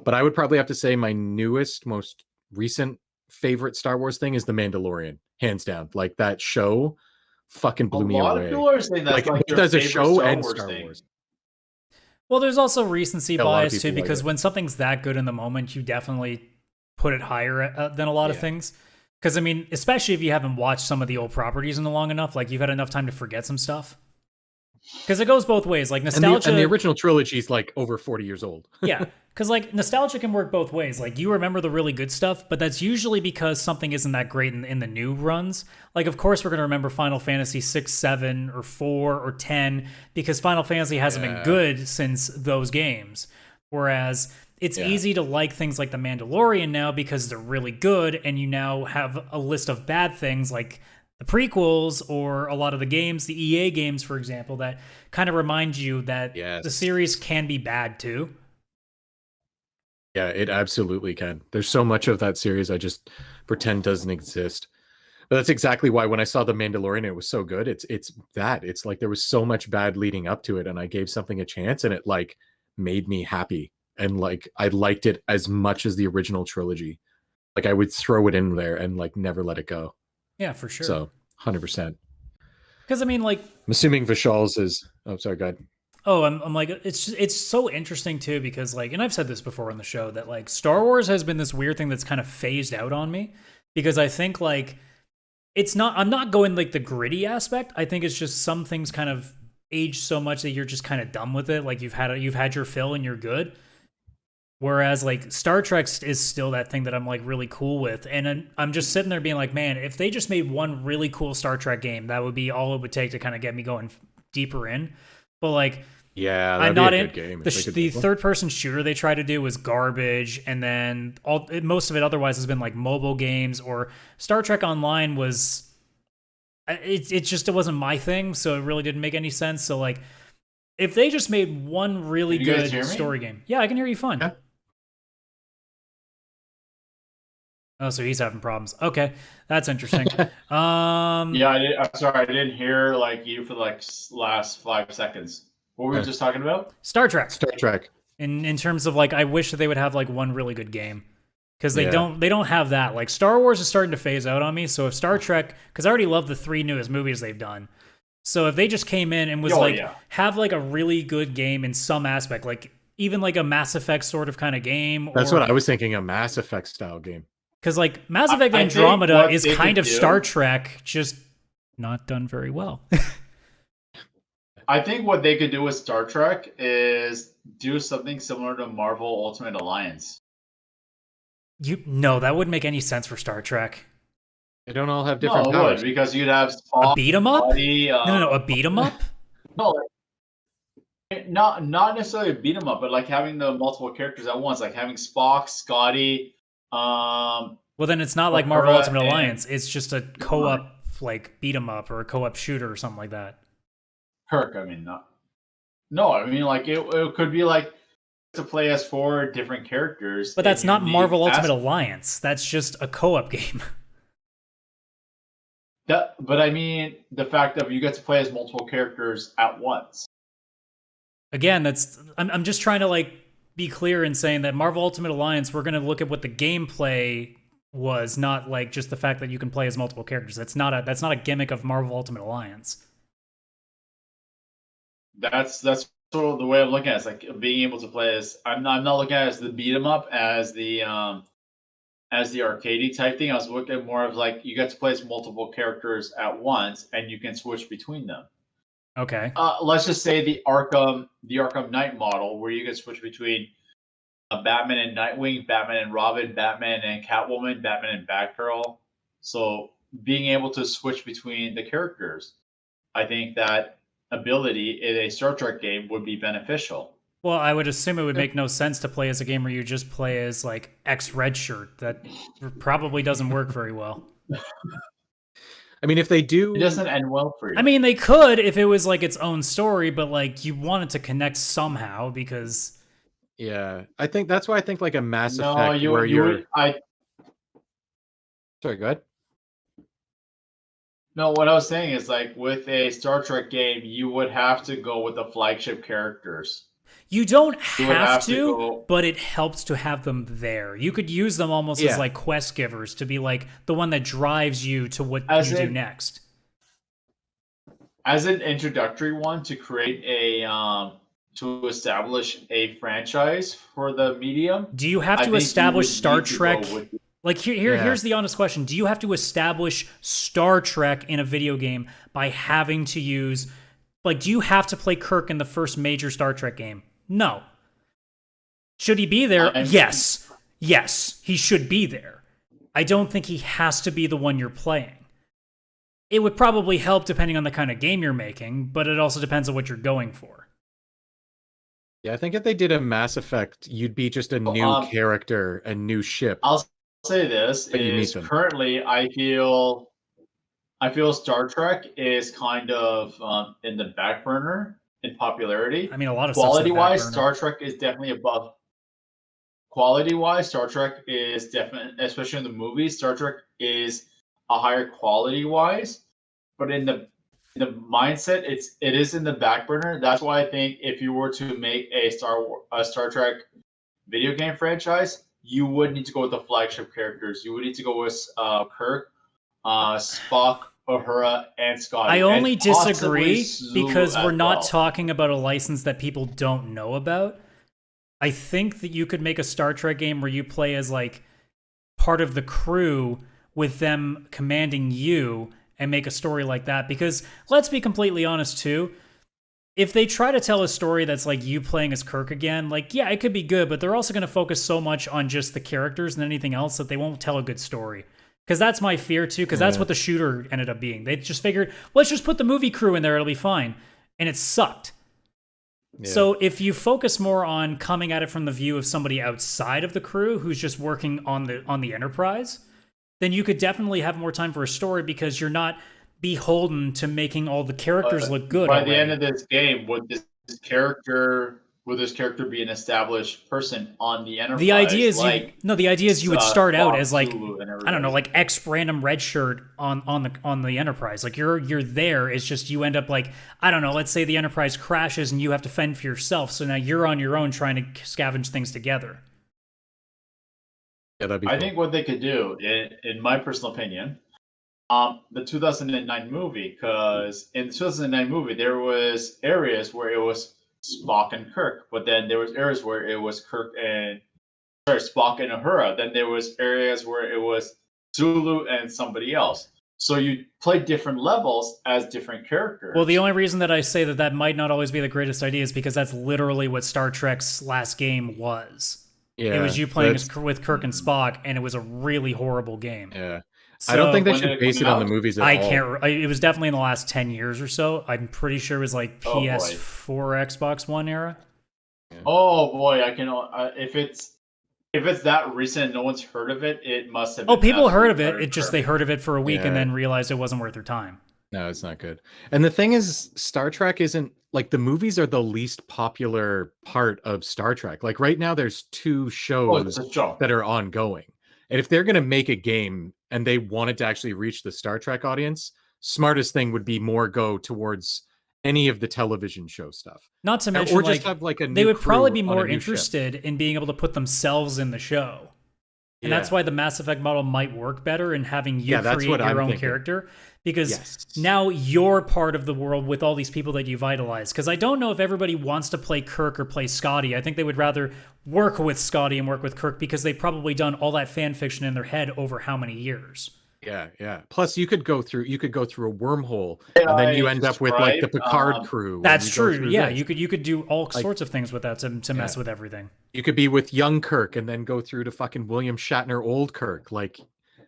But I would probably have to say my newest, most recent favorite Star Wars thing is The Mandalorian, hands down. Like, that show fucking blew me away. A lot of people are saying that's like there's a show and Star Wars. Well, there's also recency bias too, because when something's that good in the moment, you definitely put it higher than a lot of things. Because I mean, especially if you haven't watched some of the old properties in long enough, like you've had enough time to forget some stuff. Because it goes both ways. Like nostalgia, and the original trilogy is like over 40 years old. Yeah, because like nostalgia can work both ways. Like you remember the really good stuff, but that's usually because something isn't that great in the new runs. Like of course we're gonna remember Final Fantasy 6, 7, or 4, or 10 because Final Fantasy hasn't been good since those games. Whereas it's easy to like things like The Mandalorian now because they're really good, and you now have a list of bad things like the prequels or a lot of the games, the EA games, for example, that kind of remind you that the series can be bad too. Yeah, it absolutely can. There's so much of that series I just pretend doesn't exist. But that's exactly why when I saw The Mandalorian, it was so good. It's like there was so much bad leading up to it, and I gave something a chance, and it like made me happy. And like I liked it as much as the original trilogy. Like I would throw it in there and like never let it go. Yeah, for sure. So 100%. Because I mean, like, I'm assuming Vishal's is. Oh, sorry, go ahead. Oh, I'm like, it's so interesting too because like, and I've said this before on the show that like Star Wars has been this weird thing that's kind of phased out on me because I think like I'm not going like the gritty aspect. I think it's just some things kind of age so much that you're just kind of done with it. Like you've had your fill and you're good. Whereas like Star Trek is still that thing that I'm like really cool with. And I'm just sitting there being like, man, if they just made one really cool Star Trek game, that would be all it would take to kind of get me going deeper in. But like, Yeah, I'm that'd be not a in good game. the third-person shooter they tried to do was garbage, and then most of it otherwise has been like mobile games or Star Trek Online was. It wasn't my thing, so it really didn't make any sense. So like, if they just made one really good story game, yeah, I can hear you fine. Yeah. Oh, so he's having problems. Okay, that's interesting. Yeah, I'm sorry, I didn't hear like you for like last 5 seconds. What were we just talking about? Star Trek. Star Trek. In terms of like, I wish that they would have like one really good game, because they don't have that. Like Star Wars is starting to phase out on me. So if Star Trek, because I already love the 3 newest movies they've done. So if they just came in and was have like a really good game in some aspect, like even like a Mass Effect sort of kind of game. That's what I was thinking, a Mass Effect style game. Because like Mass Effect Andromeda is kind of Star Trek, just not done very well. I think what they could do with Star Trek is do something similar to Marvel Ultimate Alliance. No, that wouldn't make any sense for Star Trek. They don't all have different powers. Because you'd have Spock, a beat 'em up. No, a beat 'em up. No, not necessarily a beat 'em up, but like having the multiple characters at once, like having Spock, Scotty. Well, then it's not like Marvel Ultimate Alliance. It's just a co-op like beat 'em up or a co-op shooter or something like that. Kirk, I mean, no, I mean like it could be like to play as 4 different characters. But that's not Marvel Ultimate Alliance. That's just a co-op game. But I mean, the fact that you get to play as multiple characters at once. Again, I'm just trying to like be clear in saying that Marvel Ultimate Alliance, we're going to look at what the gameplay was, not like just the fact that you can play as multiple characters. That's not a gimmick of Marvel Ultimate Alliance. That's sort of the way I'm looking at it. It's like being able to play as. I'm not looking at it as the beat 'em up, as the arcadey type thing. I was looking at more of like you get to play as multiple characters at once, and you can switch between them. Okay. Let's just say the Arkham Knight model, where you can switch between Batman and Nightwing, Batman and Robin, Batman and Catwoman, Batman and Batgirl. So being able to switch between the characters, I think that ability in a Star Trek game would be beneficial. Well, I would assume it would make no sense to play as a game where you just play as like X-Red Shirt. That probably doesn't work very well. I mean, if they do, it doesn't end well for you. I mean, they could if it was like its own story, but like you want it to connect somehow because. Yeah, I think that's why I think like a Mass Effect Sorry, go ahead. No, what I was saying is like with a Star Trek game, you would have to go with the flagship characters. You don't have to, but it helps to have them there. You could use them almost as like quest givers to be like the one that drives you to what you do next. As an introductory one to create to establish a franchise for the medium. Do you have to establish Star Trek? Like here's the honest question. Do you have to establish Star Trek in a video game by having to use do you have to play Kirk in the first major Star Trek game? No. Should he be there? Yes. Yes, he should be there. I don't think he has to be the one you're playing. It would probably help depending on the kind of game you're making, but it also depends on what you're going for. Yeah, I think if they did a Mass Effect, you'd be just a new character, a new ship. I'll say this is currently I feel Star Trek is kind of in the back burner in popularity. I mean, a lot of quality-wise, Star Trek is definitely above. Quality-wise, Star Trek is definitely, especially in the movies, Star Trek is a higher quality-wise. But in the mindset, it is in the back burner. That's why I think if you were to make a Star Trek video game franchise, you would need to go with the flagship characters. You would need to go with Kirk, Spock, Uhura, and Scotty. I only disagree because we're not talking about a license that people don't know about. I think that you could make a Star Trek game where you play as like part of the crew with them commanding you and make a story like that. Because let's be completely honest too, if they try to tell a story that's like you playing as Kirk again, like, yeah, it could be good, but they're also going to focus so much on just the characters and anything else that they won't tell a good story. Because that's my fear too, because that's what the shooter ended up being. They just figured, let's just put the movie crew in there, it'll be fine. And it sucked. So if you focus more on coming at it from the view of somebody outside of the crew who's just working on the Enterprise, then you could definitely have more time for a story because you're not beholden to making all the characters look good. By the end of this game, would this character be an established person on the Enterprise? The idea is you would start out as like, I don't know, like X random red shirt on the Enterprise. Like you're there. It's just you end up like, I don't know, let's say the Enterprise crashes and you have to fend for yourself. So now you're on your own trying to scavenge things together. Yeah, that'd be cool. I think what they could do, in my personal opinion, the 2009 movie, because in the 2009 movie there was areas where it was Spock and Kirk, but then there was areas where it was Spock and Uhura. Then there was areas where it was Zulu and somebody else. So you play different levels as different characters. Well, the only reason that I say that might not always be the greatest idea is because that's literally what Star Trek's last game was. Yeah, it was you playing with Kirk and Spock, and it was a really horrible game. Yeah. So, I don't think they should base it on the movies at all. It was definitely in the last 10 years or so. I'm pretty sure it was like PS4, Xbox One era. Yeah. Oh boy, I can. If it's that recent, no one's heard of it. It must have. People heard of it. It just they heard of it for a week and then realized it wasn't worth their time. No, it's not good. And the thing is, Star Trek isn't like the movies are the least popular part of Star Trek. Like right now, there's 2 shows that are ongoing. And if they're going to make a game and they wanted to actually reach the Star Trek audience, smartest thing would be more go towards any of the television show stuff. Not to mention, or just have like a new they would crew probably be on more a new interested in being able to put themselves in the show. And that's why the Mass Effect model might work better in having you create your own character. Because now you're part of the world with all these people that you've idolized. Because I don't know if everybody wants to play Kirk or play Scotty. I think they would rather work with Scotty and work with Kirk because they've probably done all that fan fiction in their head over how many years. Yeah. Plus, you could go through a wormhole, and then you end up with like the Picard crew. That's true. Yeah, you could do all sorts of things with that to mess with everything. You could be with young Kirk and then go through to fucking William Shatner old Kirk. Like,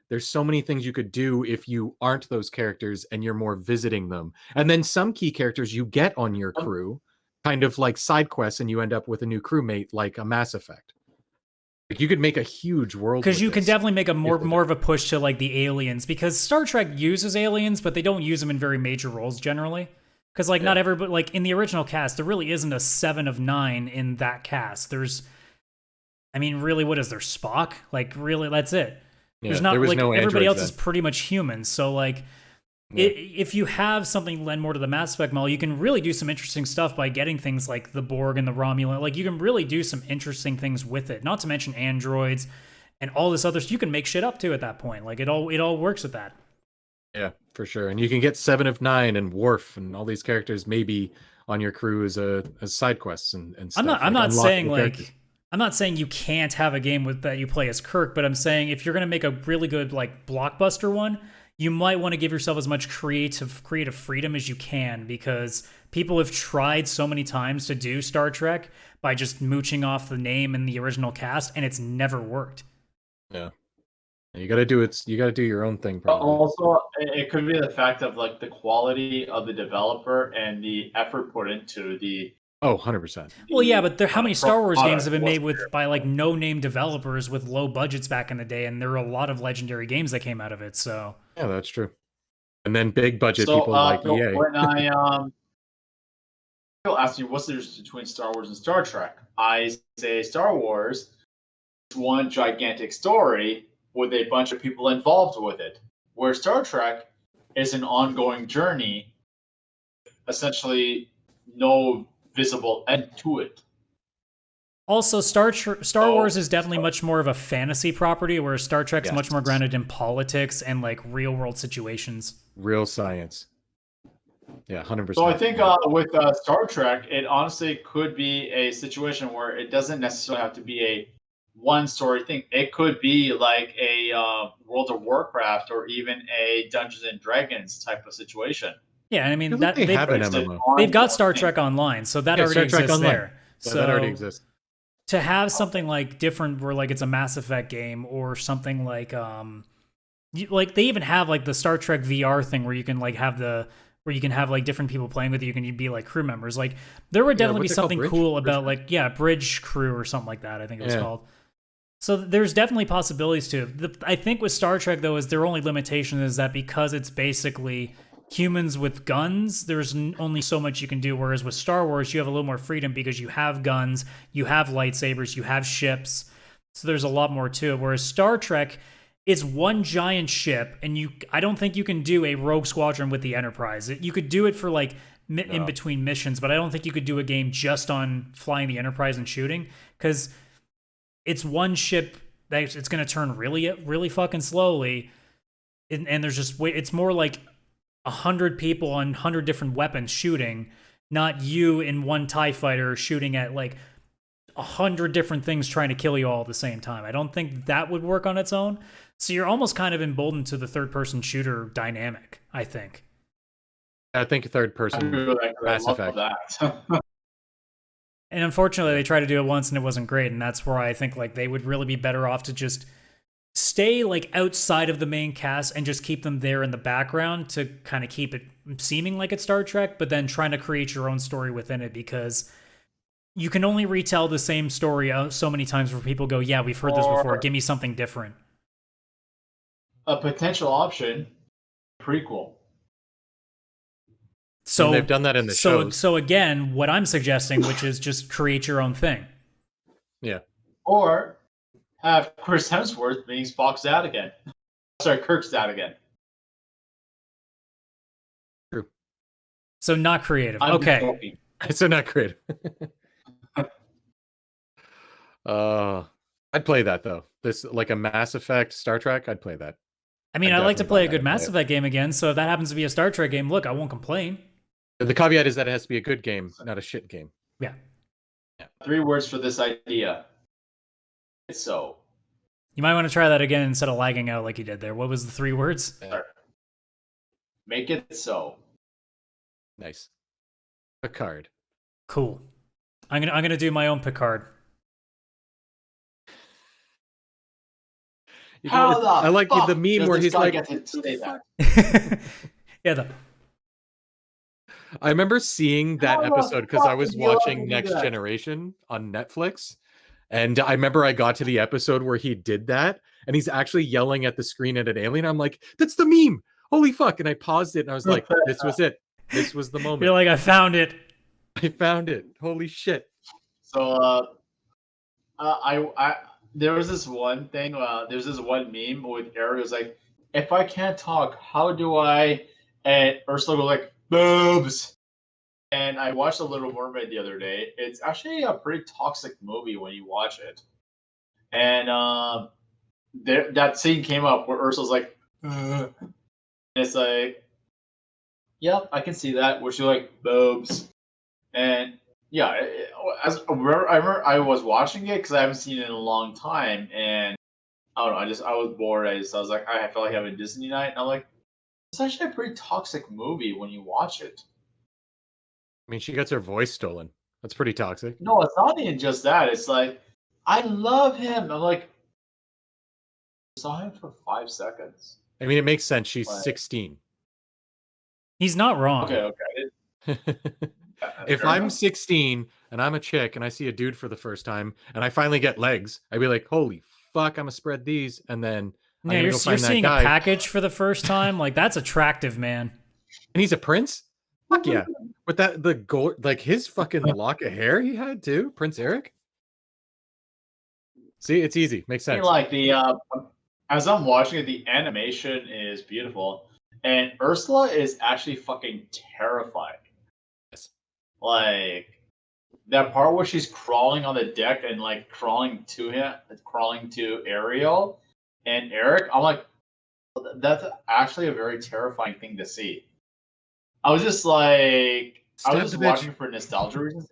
there's so many things you could do if you aren't those characters and you're more visiting them. And then some key characters you get on your crew, kind of like side quests, and you end up with a new crewmate, like a Mass Effect. Like you could make a huge world. Because you can definitely make a more of a push to like the aliens, because Star Trek uses aliens, but they don't use them in very major roles generally. Because like not everybody, like in the original cast, there really isn't a 7 of 9 in that cast. There's, I mean, really, what is there? Spock? Like really, that's it. There's not like no everybody else is pretty much human. So like, if you have something lend more to the Mass Effect model, you can really do some interesting stuff by getting things like the Borg and the Romulan. Like you can really do some interesting things with it. Not to mention androids and all this other stuff. You can make shit up too at that point. Like it all works with that. Yeah, for sure. And you can get 7 of 9 and Worf and all these characters maybe on your crew as side quests and stuff. I'm not saying like. I'm not saying you can't have a game that you play as Kirk, but I'm saying if you're going to make a really good like blockbuster one, you might want to give yourself as much creative freedom as you can, because people have tried so many times to do Star Trek by just mooching off the name and the original cast, and it's never worked. Yeah. You got to do your own thing. Probably. Also, it could be the fact of like the quality of the developer and the effort put into the. Oh, 100%. Well, yeah, but how many Star Wars games have been made by like no-name developers with low budgets back in the day, and there are a lot of legendary games that came out of it. So yeah, that's true. And then big budget people like EA. When people ask me what's the difference between Star Wars and Star Trek, I say Star Wars is one gigantic story with a bunch of people involved with it, where Star Trek is an ongoing journey, essentially no visible end to it. Also, Star Wars is definitely much more of a fantasy property, whereas Star Trek's much more grounded in politics and like real world situations. Real science. Yeah, 100%. So I think with Star Trek, it honestly could be a situation where it doesn't necessarily have to be a one story thing. It could be like a World of Warcraft or even a Dungeons and Dragons type of situation. Yeah, I mean that they've got Star Trek Online, so that already exists there. So that already exists. To have something like different, where like it's a Mass Effect game or something like they even have like the Star Trek VR thing where you can like have the where you can have like different people playing with you. You can be like crew members. Like there would definitely be something cool about like Bridge Crew or something like that. I think it was called. So there's definitely possibilities to it. I think with Star Trek though is their only limitation is that because it's basically humans with guns, there's only so much you can do. Whereas with Star Wars, you have a little more freedom because you have guns, you have lightsabers, you have ships. So there's a lot more to it. Whereas Star Trek, it's one giant ship, and I don't think you can do a rogue squadron with the Enterprise. You could do it for like in between missions, but I don't think you could do a game just on flying the Enterprise and shooting, because it's one ship that it's going to turn really fucking slowly, and there's just it's more like 100 people on 100 different weapons shooting, not you in one TIE fighter shooting at like 100 different things trying to kill you all at the same time. I don't think that would work on its own. So you're almost kind of emboldened to the third-person shooter dynamic, I think. I think third-person Mass Effect. And unfortunately, they tried to do it once and it wasn't great, and that's where I think like they would really be better off to just stay like outside of the main cast and just keep them there in the background to kind of keep it seeming like it's Star Trek, but then trying to create your own story within it, because you can only retell the same story so many times where people go, yeah, we've heard this before, give me something different. A potential option, prequel. So and they've done that in the shows. So again, what I'm suggesting, which is just create your own thing. Yeah. Or have Chris Hemsworth being Spock's dad again. Sorry, Kirk's dad again. True. So not creative. Okay. So not creative. I'd play that though. This like a Mass Effect Star Trek. I'd play that. I mean, I'd like to play a good Mass Effect game again. So if that happens to be a Star Trek game, look, I won't complain. The caveat is that it has to be a good game, not a shit game. Yeah. 3 words for this idea. So. You might want to try that again instead of lagging out like you did there. What was the 3 words? Make it so. Nice. Picard. Cool. I'm gonna do my own Picard. I like the meme where he's like, yeah. I remember seeing that episode because I was watching Next Generation on Netflix, and I remember I got to the episode where he did that, and he's actually yelling at the screen at an alien. I'm like, that's the meme. Holy fuck! And I paused it, and I was like, this was it. This was the moment. You're like, I found it. I found it. Holy shit. So, there was this one thing, there's this one meme with Ariel. It was like, if I can't talk, how do I? And Ursula goes like, boobs. And I watched The Little Mermaid the other day. It's actually a pretty toxic movie when you watch it. And that scene came up where Ursula's like, and it's like, yep, I can see that. Where she's like, boobs. And yeah, I remember I was watching it because I haven't seen it in a long time, and I don't know. I was bored. I was like, I felt like having Disney night, and I'm like, it's actually a pretty toxic movie when you watch it. I mean, she gets her voice stolen. That's pretty toxic. No, it's not even just that. It's like, I love him. I'm like, I saw him for 5 seconds. I mean, it makes sense. She's 16. He's not wrong. Okay. If I'm 16 and I'm a chick and I see a dude for the first time and I finally get legs, I'd be like, holy fuck, I'm gonna sspread these. And then you're seeing a package for the first time. Like, that's attractive, man. And he's a prince? Fuck yeah. With the gold, like his fucking lock of hair he had too, Prince Eric. See, it's easy. Makes sense. Like as I'm watching it, the animation is beautiful. And Ursula is actually fucking terrifying. Like that part where she's crawling on the deck and like crawling to Ariel and Eric, I'm like, that's actually a very terrifying thing to see. I was just like, I was just watching for nostalgia reasons.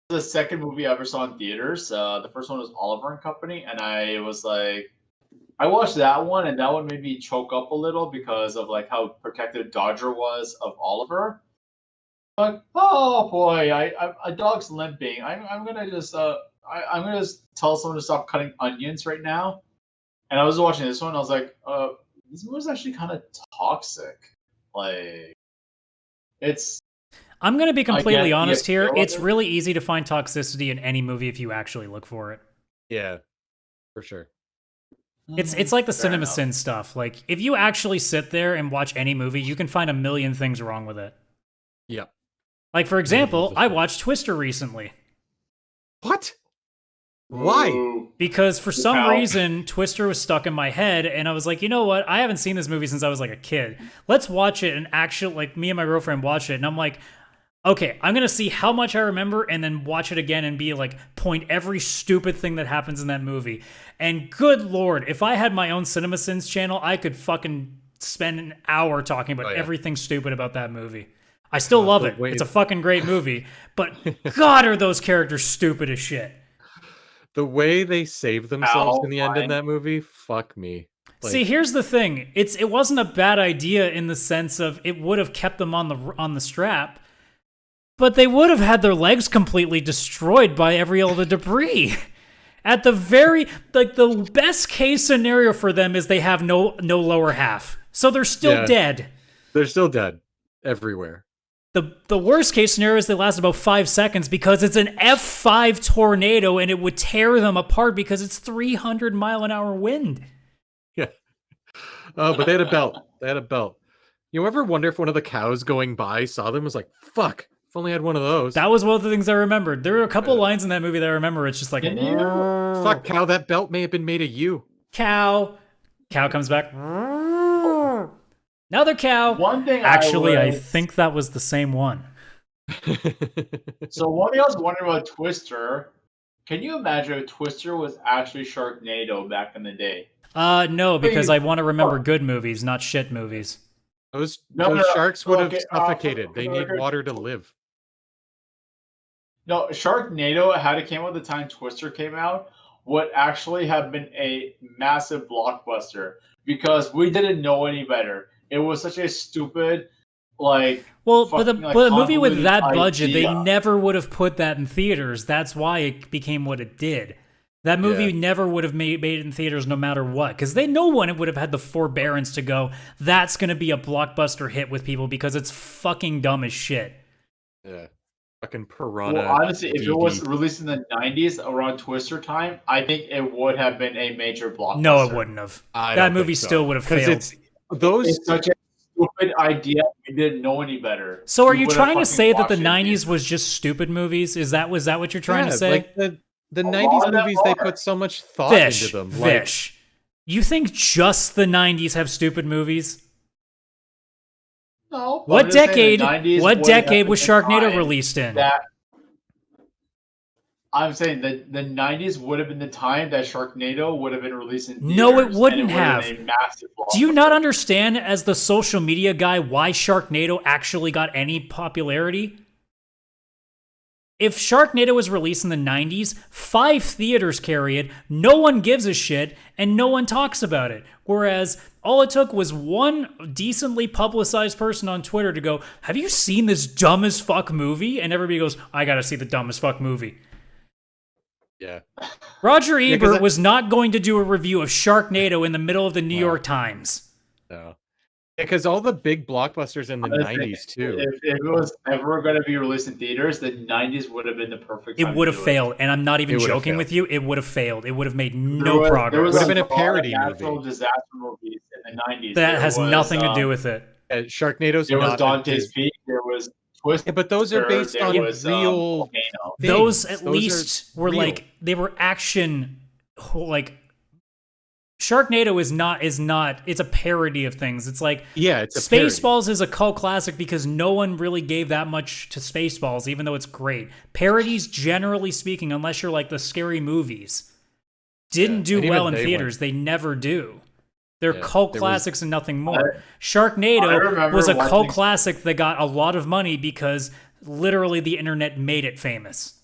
The second movie I ever saw in theaters. The first one was Oliver and Company, and I was like, I watched that one, and that one made me choke up a little because of like how protective Dodger was of Oliver. Like, oh boy, a dog's limping. I'm gonna just tell someone to stop cutting onions right now. And I was watching this one, I was like, this movie's actually kind of toxic. Like, it's. I'm going to be completely honest yeah, here. It's really easy to find toxicity in any movie if you actually look for it. Yeah, for sure. It's like the CinemaSin stuff. Like, if you actually sit there and watch any movie, you can find a million things wrong with it. Yeah. Like, for example, I watched Twister recently. What? Why? Because for some reason, Twister was stuck in my head, and I was like, you know what? I haven't seen this movie since I was like a kid. Let's watch it and actually, like, me and my girlfriend watched it, and I'm like, okay, I'm going to see how much I remember and then watch it again and be like, point every stupid thing that happens in that movie. And good lord, if I had my own CinemaSins channel, I could fucking spend an hour talking about everything stupid about that movie. I still love it. It's a fucking great movie. But God, are those characters stupid as shit. The way they save themselves in the end in that movie, fuck me. Like, see, here's the thing. It wasn't a bad idea in the sense of it would have kept them on the strap. But they would have had their legs completely destroyed by all the debris. At the the best case scenario for them is they have no lower half. So they're still dead. They're still dead everywhere. The worst case scenario is they last about 5 seconds because it's an F5 tornado and it would tear them apart because it's 300-mile-an-hour wind. Yeah. Oh, but they had a belt. You ever wonder if one of the cows going by saw them and was like, fuck. If only I had one of those. That was one of the things I remembered. There were a couple lines in that movie that I remember. It's just like, fuck, cow, that belt may have been made of you. Cow. Cow comes back. Another cow. One thing I think that was the same one. So one thing I was wondering about Twister, can you imagine if Twister was actually Sharknado back in the day? No, because I want to remember good movies, not shit movies. Those sharks would have suffocated. They need water to live. No, Sharknado, had it came out at the time Twister came out, would actually have been a massive blockbuster because we didn't know any better. It was such a stupid, but a movie with that budget, they never would have put that in theaters. That's why it became what it did. That movie never would have made it in theaters no matter what, because no one would have had the forbearance to go, that's going to be a blockbuster hit with people because it's fucking dumb as shit. Yeah. Fucking Piranha. Well, honestly, if it was released in the 90s around Twister time, I think it would have been a major blockbuster. No, it wouldn't have. That movie still would have failed. It's such a stupid idea. We didn't know any better. So are you trying to say that the 90s was just stupid movies? Was that what you're trying to say? Like the 90s movies, they put so much thought into them. Vish, you think just the 90s have stupid movies? No. What decade was Sharknado released in? I'm saying that the 90s would have been the time that Sharknado would have been released in theaters. No, it wouldn't have. Do you not understand, as the social media guy, why Sharknado actually got any popularity? If Sharknado was released in the 90s, 5 theaters carry it, no one gives a shit, and no one talks about it. Whereas all it took was one decently publicized person on Twitter to go, have you seen this dumb as fuck movie? And everybody goes, I gotta see the dumb as fuck movie. Yeah. Roger Ebert was not going to do a review of Sharknado in the middle of the New York Times. No. Because all the big blockbusters in the 90s, too. If it was ever going to be released in theaters, the 90s would have been the perfect time. It would have failed, and I'm not even joking with you. It would have failed. It would have made no progress. It would have been a parody movie. Disaster movies in the 90s. That has nothing to do with it. Sharknado's there was Dante's Peak. There was Twister. Yeah, but those are based on real those at least were real. They were action, Sharknado is not it's a parody of things. It's like Spaceballs is a cult classic because no one really gave that much to Spaceballs, even though it's great. Parodies, generally speaking, unless you're like the scary movies, didn't do well in theaters. They never do. They're cult classics and nothing more. Sharknado was a cult classic that got a lot of money because literally the internet made it famous.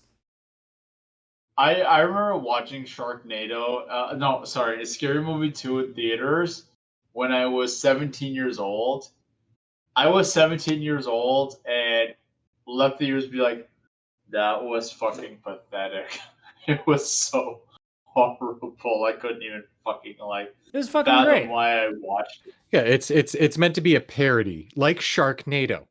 I remember watching Sharknado, Scary Movie 2 in theaters when I was 17 years old. I was 17 years old and left theaters be like, that was fucking pathetic. It was so horrible. I couldn't even fucking it was fucking great. Why I watched it. Yeah, it's meant to be a parody, like Sharknado.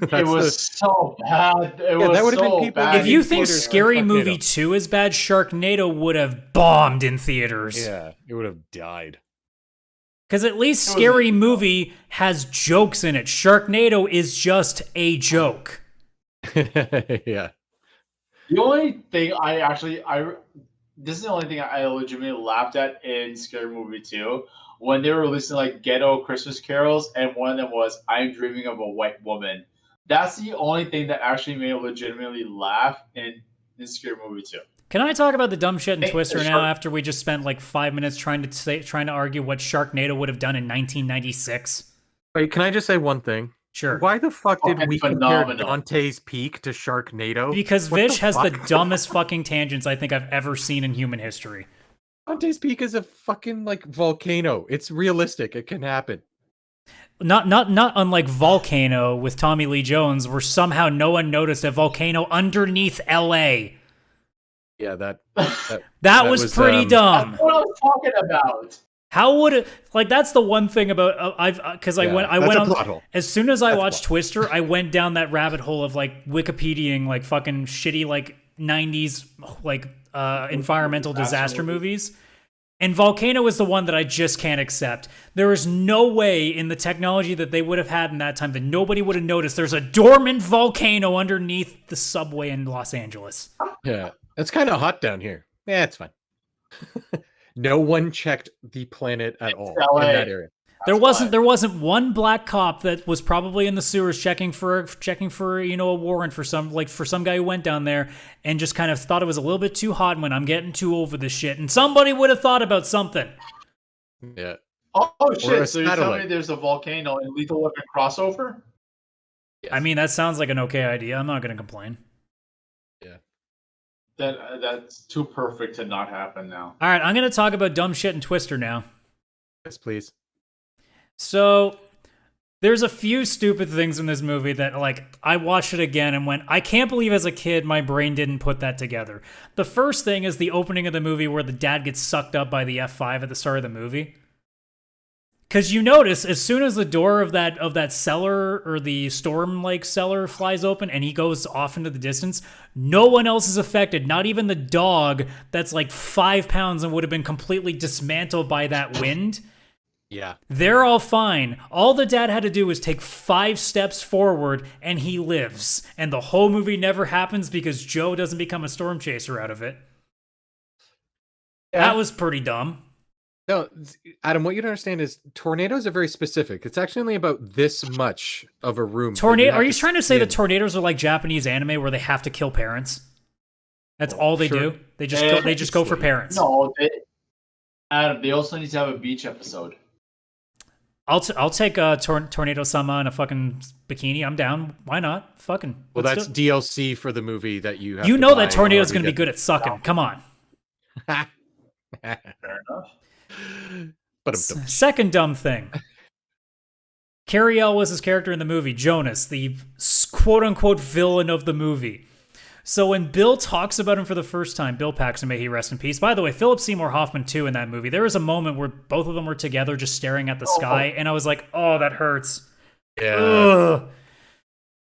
It was so bad. It was that would have so been people. bad. If you think theaters Scary on Movie Sharknado. 2 is bad, Sharknado would have bombed in theaters. Yeah, it would have died. Because at least Scary Movie has jokes in it. Sharknado is just a joke. Yeah. The only thing this is the only thing I legitimately laughed at in Scary Movie 2 when they were releasing like ghetto Christmas carols, and one of them was "I'm Dreaming of a White Woman." That's the only thing that actually made me legitimately laugh in Scary Movie 2. Can I talk about the dumb shit in Hey, Twister sure. now after we just spent like 5 minutes trying to argue what Sharknado would have done in 1996? Wait, can I just say one thing? Sure. Why the fuck did Fucking we phenomenal. compare Dante's Peak to Sharknado? Because What Vish has the fuck? dumbest fucking tangents I think I've ever seen in human history. Dante's Peak is a fucking like volcano. It's realistic. It can happen. Not unlike Volcano with Tommy Lee Jones, where somehow no one noticed a volcano underneath LA. Yeah, that That was pretty dumb. That's what I was talking about. How would it like? That's the one thing about I went that's a on plot hole. as soon as I That's watched Twister, I went down that rabbit hole of like Wikipediaing like fucking shitty like 90s like environmental disaster movies. And Volcano is the one that I just can't accept. There is no way in the technology that they would have had in that time that nobody would have noticed there's a dormant volcano underneath the subway in Los Angeles. Yeah, it's kind of hot down here. Yeah, it's fine. No one checked the planet at all LA. in that area. There wasn't one black cop that was probably in the sewers checking for a warrant for some guy who went down there and just kind of thought it was a little bit too hot and went, I'm getting too over this shit, and somebody would have thought about something. Yeah. Oh Or shit! a So you're telling satellite. me there's a volcano in Lethal Weapon crossover? Yes. I mean, that sounds like an okay idea. I'm not going to complain. That's too perfect to not happen now. All right, I'm going to talk about dumb shit in Twister now. Yes, please. So there's a few stupid things in this movie that, like, I watched it again and went, I can't believe as a kid my brain didn't put that together. The first thing is the opening of the movie where the dad gets sucked up by the F5 at the start of the movie. Because you notice, as soon as the door of that cellar or the storm-like cellar flies open and he goes off into the distance, no one else is affected. Not even the dog that's like 5 pounds and would have been completely dismantled by that wind. Yeah. They're all fine. All the dad had to do was take 5 steps forward and he lives. And the whole movie never happens because Joe doesn't become a storm chaser out of it. Yeah. That was pretty dumb. No, Adam, what you don't understand is tornadoes are very specific. It's actually only about this much of a room. Are you trying to say that spin. tornadoes are like Japanese anime where they have to kill parents? That's all they sure. do. They just go for parents. No, Adam. They also need to have a beach episode. I'll take a Tornado-sama in a fucking bikini. I'm down. Why not? Fucking. Well, let's that's do it. DLC for the movie that you have. You to know buy that Tornado's in going to order be good at sucking. Come on. Fair enough. But Second dumb thing. Carrie L was his character in the movie, Jonas, the quote-unquote villain of the movie. So when Bill talks about him for the first time, Bill Paxton, may he rest in peace. By the way, Philip Seymour Hoffman, too, in that movie. There was a moment where both of them were together just staring at the sky, and I was like, oh, that hurts. yeah, Ugh.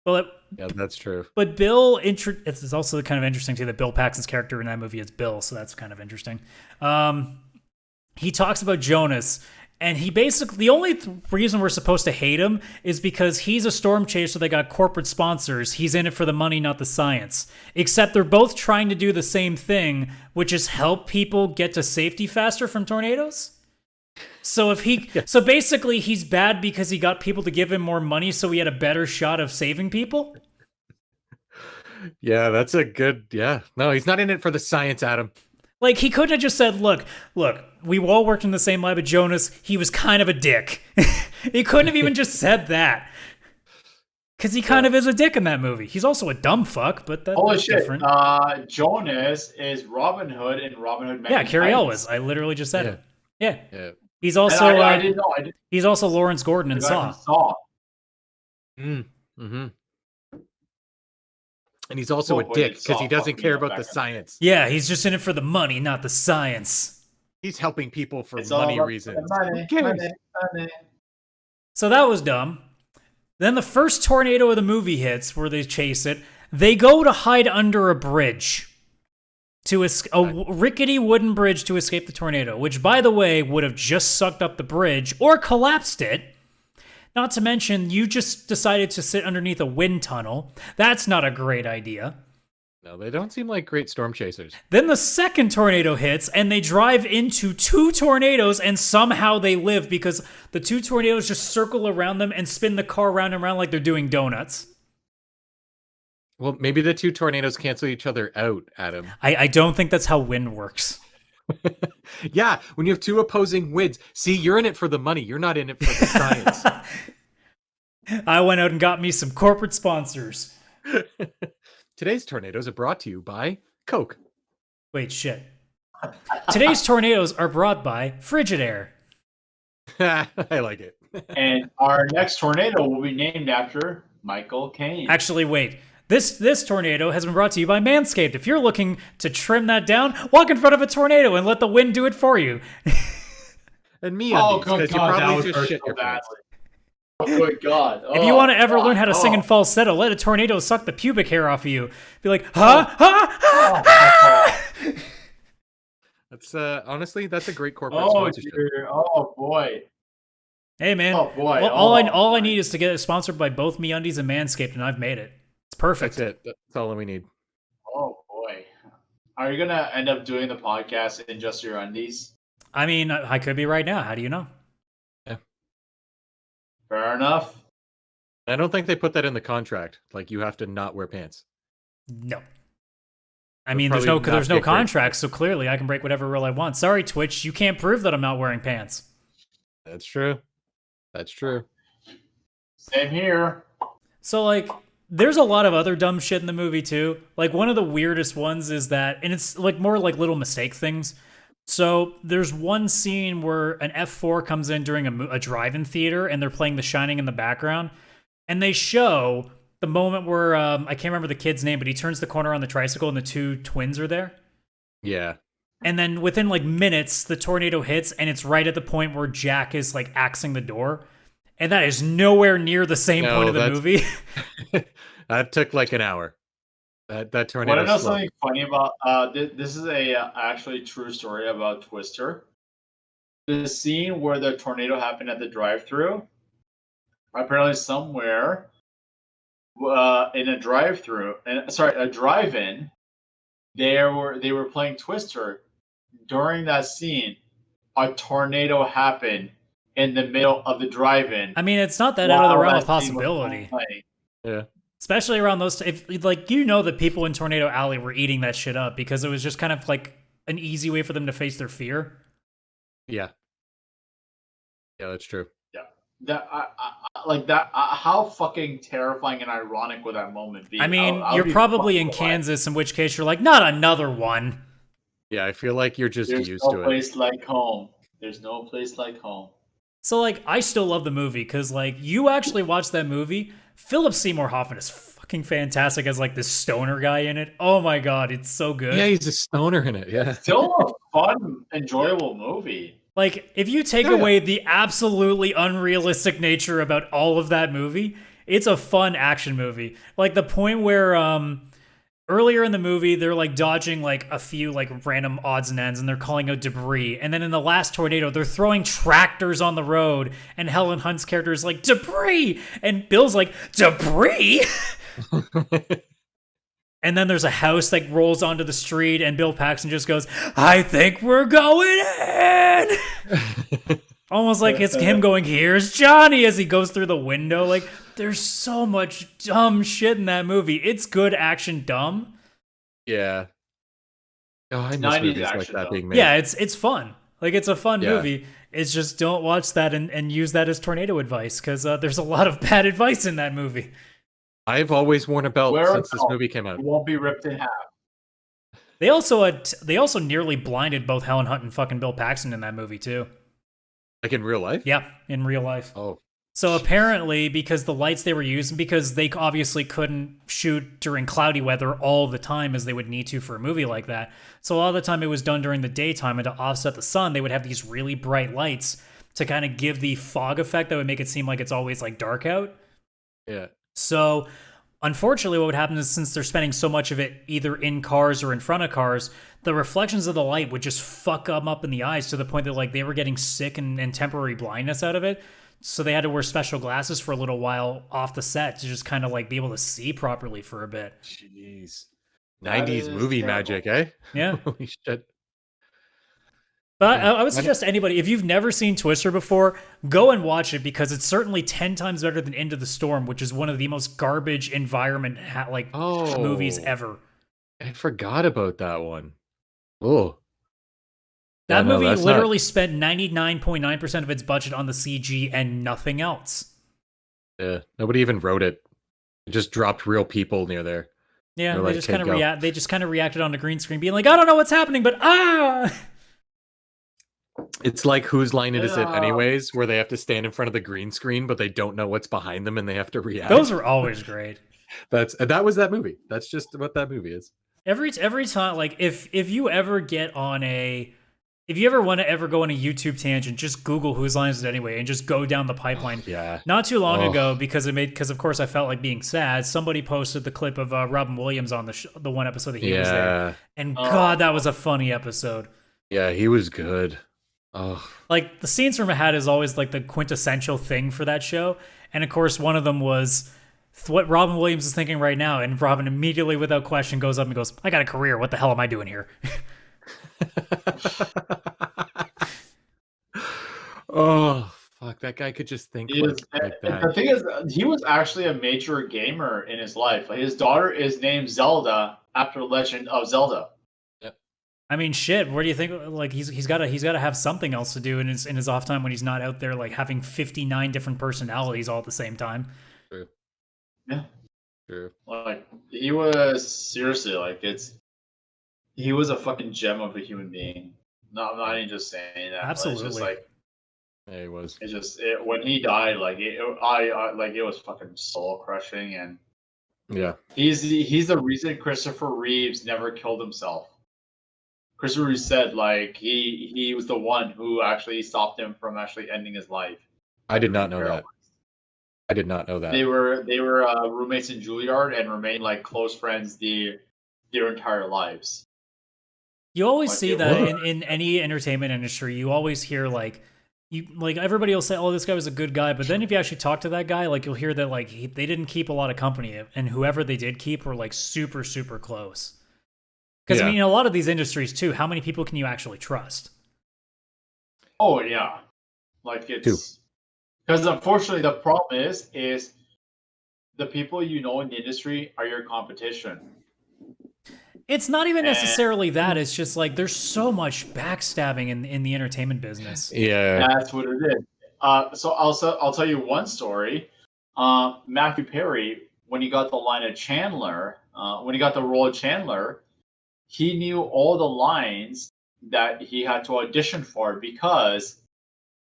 Well, yeah, that's true. but Bill, it's also kind of interesting, too, that Bill Paxton's character in that movie is Bill, so that's kind of interesting. He talks about Jonas, and he basically, the only reason we're supposed to hate him is because he's a storm chaser that got corporate sponsors. He's in it for the money, not the science. Except they're both trying to do the same thing, which is help people get to safety faster from tornadoes. So so basically he's bad because he got people to give him more money so he had a better shot of saving people? Yeah, that's a good. Yeah, no, he's not in it for the science, Adam. Like, he couldn't have just said, look, we all worked in the same lab at Jonas. He was kind of a dick. He couldn't have even just said that. Because he kind of is a dick in that movie. He's also a dumb fuck, but that's different. Jonas is Robin Hood in Robin Hood Men Yeah, in Carrie Tights. Elwes. I literally just said it. Yeah. Yeah. He's also I didn't know. he's also Lawrence Gordon in The guy Saw. from Saw. Mm-hmm. And he's also Well, a but dick it's because he all doesn't fucking care up about the back then. science. Yeah, he's just in it for the money, not the science. He's helping people for It's all money about reasons. the money, Who cares? money. So that was dumb. Then the first tornado of the movie hits, where they chase it. They go to hide under a bridge. A rickety wooden bridge to escape the tornado, which, by the way, would have just sucked up the bridge or collapsed it. Not to mention, you just decided to sit underneath a wind tunnel. That's not a great idea. No, they don't seem like great storm chasers. Then the second tornado hits, and they drive into 2 tornadoes, and somehow they live because the 2 tornadoes just circle around them and spin the car round and round like they're doing donuts. Well, maybe the 2 tornadoes cancel each other out, Adam. I don't think that's how wind works. Yeah, when you have 2 opposing winds. See, you're in it for the money. You're not in it for the science. I went out and got me some corporate sponsors. Today's tornadoes are brought to you by Coke. Wait, shit. Today's tornadoes are brought by Frigidaire. I like it. And our next tornado will be named after Michael Caine. Actually, wait. This tornado has been brought to you by Manscaped. If you're looking to trim that down, walk in front of a tornado and let the wind do it for you. And me, because you probably just shit your pants. Oh, good God. If you want to ever learn how to sing in falsetto, let a tornado suck the pubic hair off of you. Be like, huh? That's honestly, that's a great corporate sponsorship. Dear. Oh boy. Hey man. Oh boy. All I need is to get it sponsored by both MeUndies and Manscaped, and I've made it. It's perfect. That's it. That's all we need. Oh boy. Are you gonna end up doing the podcast in just your undies? I mean, I could be right now. How do you know? Yeah. Fair enough. I don't think they put that in the contract. Like, you have to not wear pants. No. I mean, there's no contract, so clearly I can break whatever rule I want. Sorry, Twitch, you can't prove that I'm not wearing pants. That's true. That's true. Same here. So, like, there's a lot of other dumb shit in the movie, too. Like, one of the weirdest ones is that, and it's, like, more like little mistake things. So, there's one scene where an F4 comes in during a drive-in theater, and they're playing The Shining in the background, and they show the moment where, I can't remember the kid's name, but he turns the corner on the tricycle, and the 2 twins are there. Yeah. And then within, like, minutes, the tornado hits, and it's right at the point where Jack is, like, axing the door. And that is nowhere near the same point of the movie. That took like an hour. That tornado. Want to know something funny about? This is a actually true story about Twister. The scene where the tornado happened at the drive-thru. Apparently, somewhere in a drive-thru, a drive-in, they were playing Twister. During that scene, a tornado happened in the middle of the drive-in. I mean, it's not that out of the realm of possibility. Yeah. Especially around those, if like, you know, that people in Tornado Alley were eating that shit up because it was just kind of like an easy way for them to face their fear. Yeah. Yeah, that's true. Yeah. How fucking terrifying and ironic would that moment be? I mean, you're probably in Kansas, in which case you're like, not another one. Yeah, I feel like you're just used to it. There's no place like home. There's no place like home. So, like, I still love the movie, because, like, you actually watched that movie. Philip Seymour Hoffman is fucking fantastic as, like, this stoner guy in it. Oh my god, it's so good. Yeah, he's a stoner in it, yeah. Still a fun, enjoyable movie. Like, if you take away the absolutely unrealistic nature about all of that movie, it's a fun action movie. Like, the point where, earlier in the movie, they're, like, dodging, like, a few, like, random odds and ends, and they're calling out debris. And then in the last tornado, they're throwing tractors on the road, and Helen Hunt's character is like, debris! And Bill's like, debris?! And then there's a house that rolls onto the street, and Bill Paxton just goes, I think we're going in! Almost like it's him going, here's Johnny, as he goes through the window. Like, there's so much dumb shit in that movie. It's good action dumb. Yeah. Oh, I miss movies like that being made. Yeah, it's fun. Like, it's a fun movie. It's just, don't watch that and use that as tornado advice, because there's a lot of bad advice in that movie. I've always worn a belt since this movie came out. It won't be ripped in half. They also nearly blinded both Helen Hunt and fucking Bill Paxton in that movie, too. Like in real life? Yeah, in real life. Oh. So apparently, because the lights they were using, because they obviously couldn't shoot during cloudy weather all the time as they would need to for a movie like that. So a lot of the time it was done during the daytime, and to offset the sun, they would have these really bright lights to kind of give the fog effect that would make it seem like it's always like dark out. Yeah. So, unfortunately, what would happen is since they're spending so much of it either in cars or in front of cars, the reflections of the light would just fuck them up in the eyes to the point that like they were getting sick and temporary blindness out of it. So they had to wear special glasses for a little while off the set to just kind of like be able to see properly for a bit. Jeez. That 90s is movie terrible. magic, eh? Yeah. Holy shit. But I would suggest anybody, if you've never seen Twister before, go and watch it because it's certainly 10 times better than Into the Storm, which is one of the most garbage environment movies ever. I forgot about that one. Oh. That movie literally spent 99.9% of its budget on the CG and nothing else. Yeah, nobody even wrote it. It just dropped real people near there. Yeah, they just kind of they just kind of reacted on the green screen, being like, "I don't know what's happening, but ah." It's like Whose Line Is It Anyways, where they have to stand in front of the green screen, but they don't know what's behind them and they have to react. Those are always great. That was that movie. That's just what that movie is. Every time, like if you ever want to ever go on a YouTube tangent, just Google Whose Line Is It Anyway and just go down the pipeline. Yeah. Not too long ago, because of course I felt like being sad, somebody posted the clip of Robin Williams on the one episode that he was there. And God, that was a funny episode. Yeah, he was good. Oh. Like, the scenes from Ahead is always like the quintessential thing for that show. And of course, one of them was what Robin Williams is thinking right now. And Robin immediately, without question, goes up and goes, "I got a career. What the hell am I doing here?" Oh, fuck. That guy could just think like that. The thing is, he was actually a major gamer in his life. Like, his daughter is named Zelda after Legend of Zelda. I mean, shit. Where do you think? Like, he's got to have something else to do in his off time when he's not out there like having 59 different personalities all at the same time. True. Yeah. True. Like, he was seriously like he was a fucking gem of a human being. No, I'm not even just saying that. Absolutely. It's just like, yeah, he was. It's just when he died, like it was fucking soul crushing, and yeah, he's the reason Christopher Reeves never killed himself. Christopher Reeves said like he was the one who actually stopped him from actually ending his life. I did not know that. I did not know that. They were roommates in Juilliard and remained like close friends their entire lives. You always see that in any entertainment industry. You always hear like everybody will say, "Oh, this guy was a good guy," but then if you actually talk to that guy, like you'll hear that like they didn't keep a lot of company, and whoever they did keep were like super super close. Because I mean, in a lot of these industries too, how many people can you actually trust? Oh yeah, like it's because unfortunately the problem is the people you know in the industry are your competition. It's not even necessarily that. It's just like there's so much backstabbing in the entertainment business. Yeah, that's what it is. So I'll tell you one story. Matthew Perry, when he got the line of Chandler, when he got the role of Chandler, he knew all the lines that he had to audition for because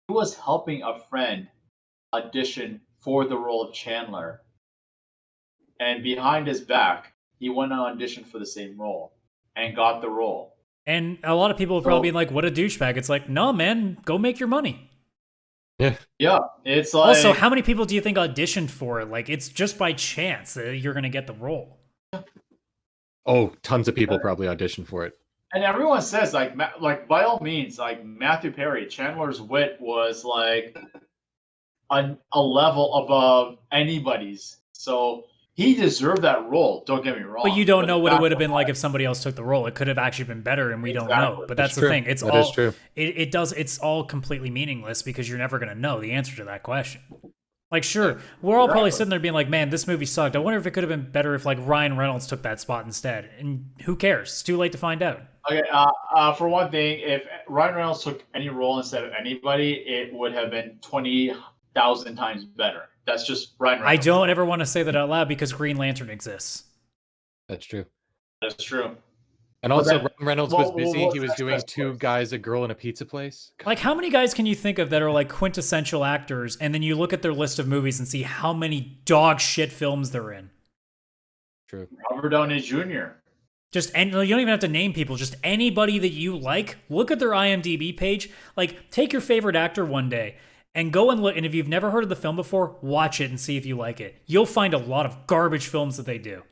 he was helping a friend audition for the role of Chandler. And behind his back, he went on audition for the same role and got the role. And a lot of people will probably be like, "What a douchebag." It's like, no, man, go make your money. Yeah. Yeah. It's like, also, how many people do you think auditioned for it? Like, it's just by chance that you're going to get the role. Oh, tons of people probably auditioned for it. And everyone says, like by all means, like Matthew Perry, Chandler's wit was like a level above anybody's. So he deserved that role. Don't get me wrong. But you don't know what it would have been like if somebody else took the role. It could have actually been better, and we don't know. But that's the thing. It's all true. It's all completely meaningless because you're never going to know the answer to that question. Like, sure, we're all probably sitting there being like, "Man, this movie sucked. I wonder if it could have been better if like Ryan Reynolds took that spot instead." And who cares? It's too late to find out. Okay, for one thing, if Ryan Reynolds took any role instead of anybody, it would have been 20,000 times better. That's just Ryan Reynolds. I don't ever want to say that out loud because Green Lantern exists. That's true. That's true. And also, Ryan Reynolds was busy. He was doing Two Guys, a Girl, and a Pizza Place. Like, how many guys can you think of that are like quintessential actors, and then you look at their list of movies and see how many dog shit films they're in? True. Robert Downey Jr. You don't even have to name people. Just anybody that you like. Look at their IMDb page. Like, take your favorite actor one day and go and look. And if you've never heard of the film before, watch it and see if you like it. You'll find a lot of garbage films that they do.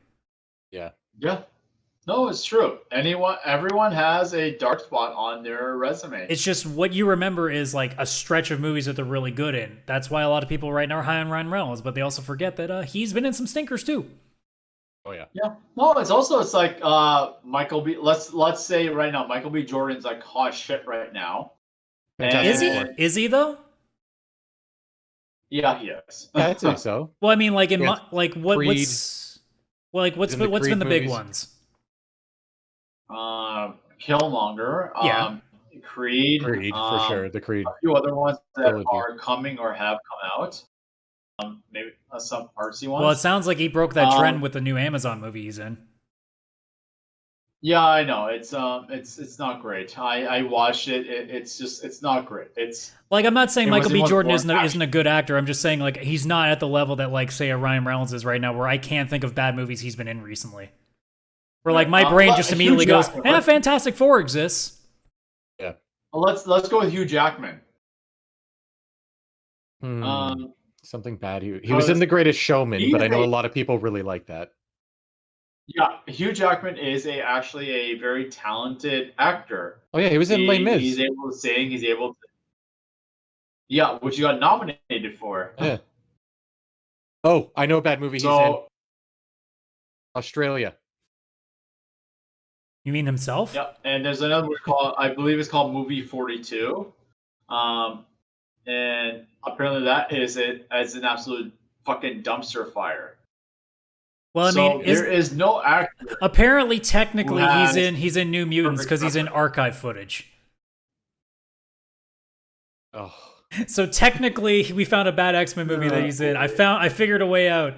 Yeah. Yeah. No, it's true. Everyone has a dark spot on their resume. It's just what you remember is like a stretch of movies that they're really good in. That's why a lot of people right now are high on Ryan Reynolds, but they also forget that he's been in some stinkers too. Oh yeah. Yeah. No, it's like Michael B. Let's say right now Michael B. Jordan's like hot shit right now. Is he? Is he though? Yeah, he is. Yeah, I'd say so. Well, I mean, like in Yeah. what's In the what's Creed been the big movies. ones? Killmonger. Yeah. Creed. Creed for sure. The Creed. A few other ones that Trilogy. are coming or have come out. Maybe some artsy ones. Well, it sounds like he broke that trend with the new Amazon movie he's in. Yeah, I know. It's not great. I watched it. It's not great. It's Like, I'm not saying It Michael was- B. it was Jordan more isn't a good actor. I'm just saying like he's not at the level that like say a Ryan Reynolds is right now, where I can't think of bad movies he's been in recently. Where like my brain just Hugh immediately goes, Jackman, Fantastic Four exists. Yeah. let's go with Hugh Jackman. Something bad. He was in The Greatest Showman, but I know a lot of people really like that. Yeah, Hugh Jackman is actually a very talented actor. Oh yeah, he was in Les Mis. He's able to sing. He's able to. Yeah, which he got nominated for. Yeah. Oh, I know a bad movie he's in. Australia. You mean himself? Yeah, and there's another one called, I believe it's called Movie 42. And apparently that is as an absolute fucking dumpster fire. Well, I mean, there is no actor. Apparently, technically, has he's in New Mutants because he's in perfect archive footage. Oh. So technically, we found a bad X-Men movie that he's in. I figured a way out.